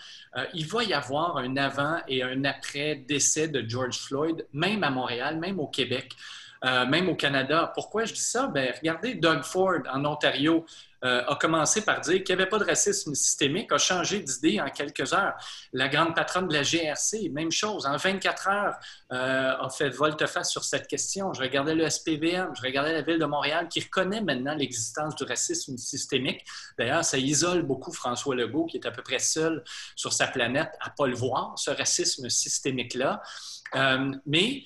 il va y avoir un avant et un après décès de George Floyd, même à Montréal, même au Québec. Même au Canada. Pourquoi je dis ça? Bien, regardez, Doug Ford, en Ontario, a commencé par dire qu'il n'y avait pas de racisme systémique, a changé d'idée en quelques heures. La grande patronne de la GRC, même chose, en 24 heures, a fait volte-face sur cette question. Je regardais le SPVM, je regardais la Ville de Montréal qui reconnaît maintenant l'existence du racisme systémique. D'ailleurs, ça isole beaucoup François Legault, qui est à peu près seul sur sa planète à ne pas le voir, ce racisme systémique-là. Mais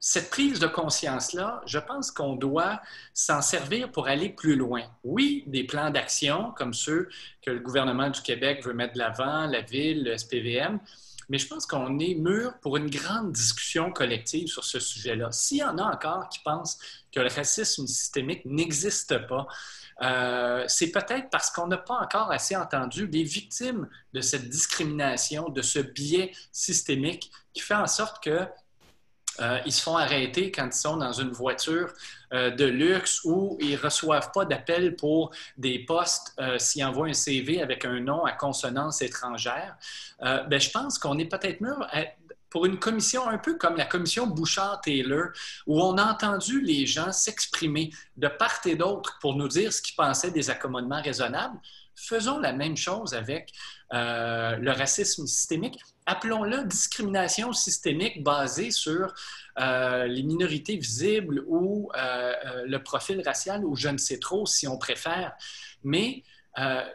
cette prise de conscience-là, je pense qu'on doit s'en servir pour aller plus loin. Oui, des plans d'action comme ceux que le gouvernement du Québec veut mettre de l'avant, la Ville, le SPVM, mais je pense qu'on est mûr pour une grande discussion collective sur ce sujet-là. S'il y en a encore qui pensent que le racisme systémique n'existe pas, c'est peut-être parce qu'on n'a pas encore assez entendu les victimes de cette discrimination, de ce biais systémique qui fait en sorte que ils se font arrêter quand ils sont dans une voiture de luxe ou ils ne reçoivent pas d'appel pour des postes s'ils envoient un CV avec un nom à consonance étrangère. Ben, je pense qu'on est peut-être mûr pour une commission un peu comme la commission Bouchard-Taylor, où on a entendu les gens s'exprimer de part et d'autre pour nous dire ce qu'ils pensaient des accommodements raisonnables. Faisons la même chose avec le racisme systémique. Appelons-le discrimination systémique basée sur les minorités visibles ou le profil racial ou je ne sais trop si on préfère. Mais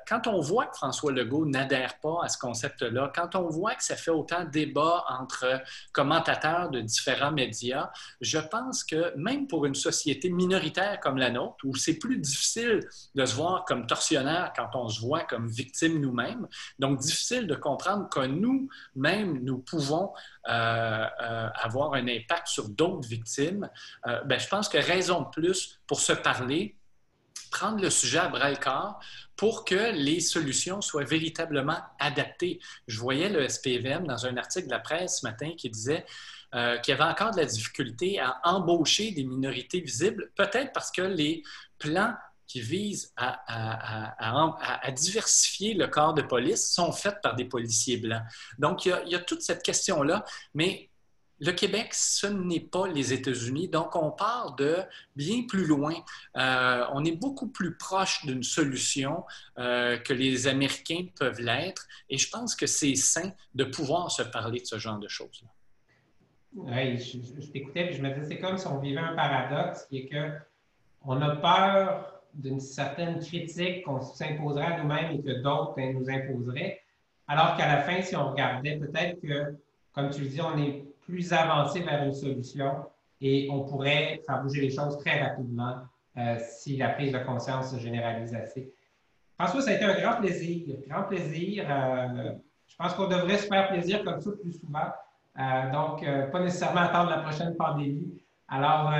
quand on voit que François Legault n'adhère pas à ce concept-là, quand on voit que ça fait autant de débat entre commentateurs de différents médias, je pense que même pour une société minoritaire comme la nôtre, où c'est plus difficile de se voir comme tortionnaire quand on se voit comme victime nous-mêmes, donc difficile de comprendre que nous-mêmes, nous pouvons avoir un impact sur d'autres victimes, ben, je pense que raison de plus pour se parler, prendre le sujet à bras-le-corps pour que les solutions soient véritablement adaptées. Je voyais le SPVM dans un article de la presse ce matin qui disait qu'il y avait encore de la difficulté à embaucher des minorités visibles, peut-être parce que les plans qui visent à diversifier le corps de police sont faits par des policiers blancs. Donc, il y a toute cette question-là, mais le Québec, ce n'est pas les États-Unis, donc on part de bien plus loin. On est beaucoup plus proche d'une solution que les Américains peuvent l'être, et je pense que c'est sain de pouvoir se parler de ce genre de choses-là. Oui, je t'écoutais et je me disais, c'est comme si on vivait un paradoxe, qui est qu'on a peur d'une certaine critique qu'on s'imposerait à nous-mêmes et que d'autres nous imposeraient, alors qu'à la fin, si on regardait, peut-être que, comme tu le dis, on est plus avancé vers une solution et on pourrait faire bouger les choses très rapidement si la prise de conscience se généralise assez. François, ça a été un grand plaisir. Grand plaisir. Je pense qu'on devrait se faire plaisir comme ça plus souvent. Donc, pas nécessairement attendre la prochaine pandémie. Alors,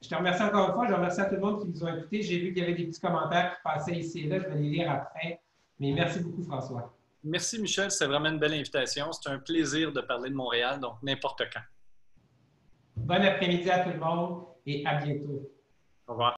je te remercie encore une fois. Je remercie à tout le monde qui nous a écoutés. J'ai vu qu'il y avait des petits commentaires qui passaient ici et là. Je vais les lire après. Mais merci beaucoup, François. Merci, Michel. C'est vraiment une belle invitation. C'est un plaisir de parler de Montréal, donc n'importe quand. Bon après-midi à tout le monde et à bientôt. Au revoir.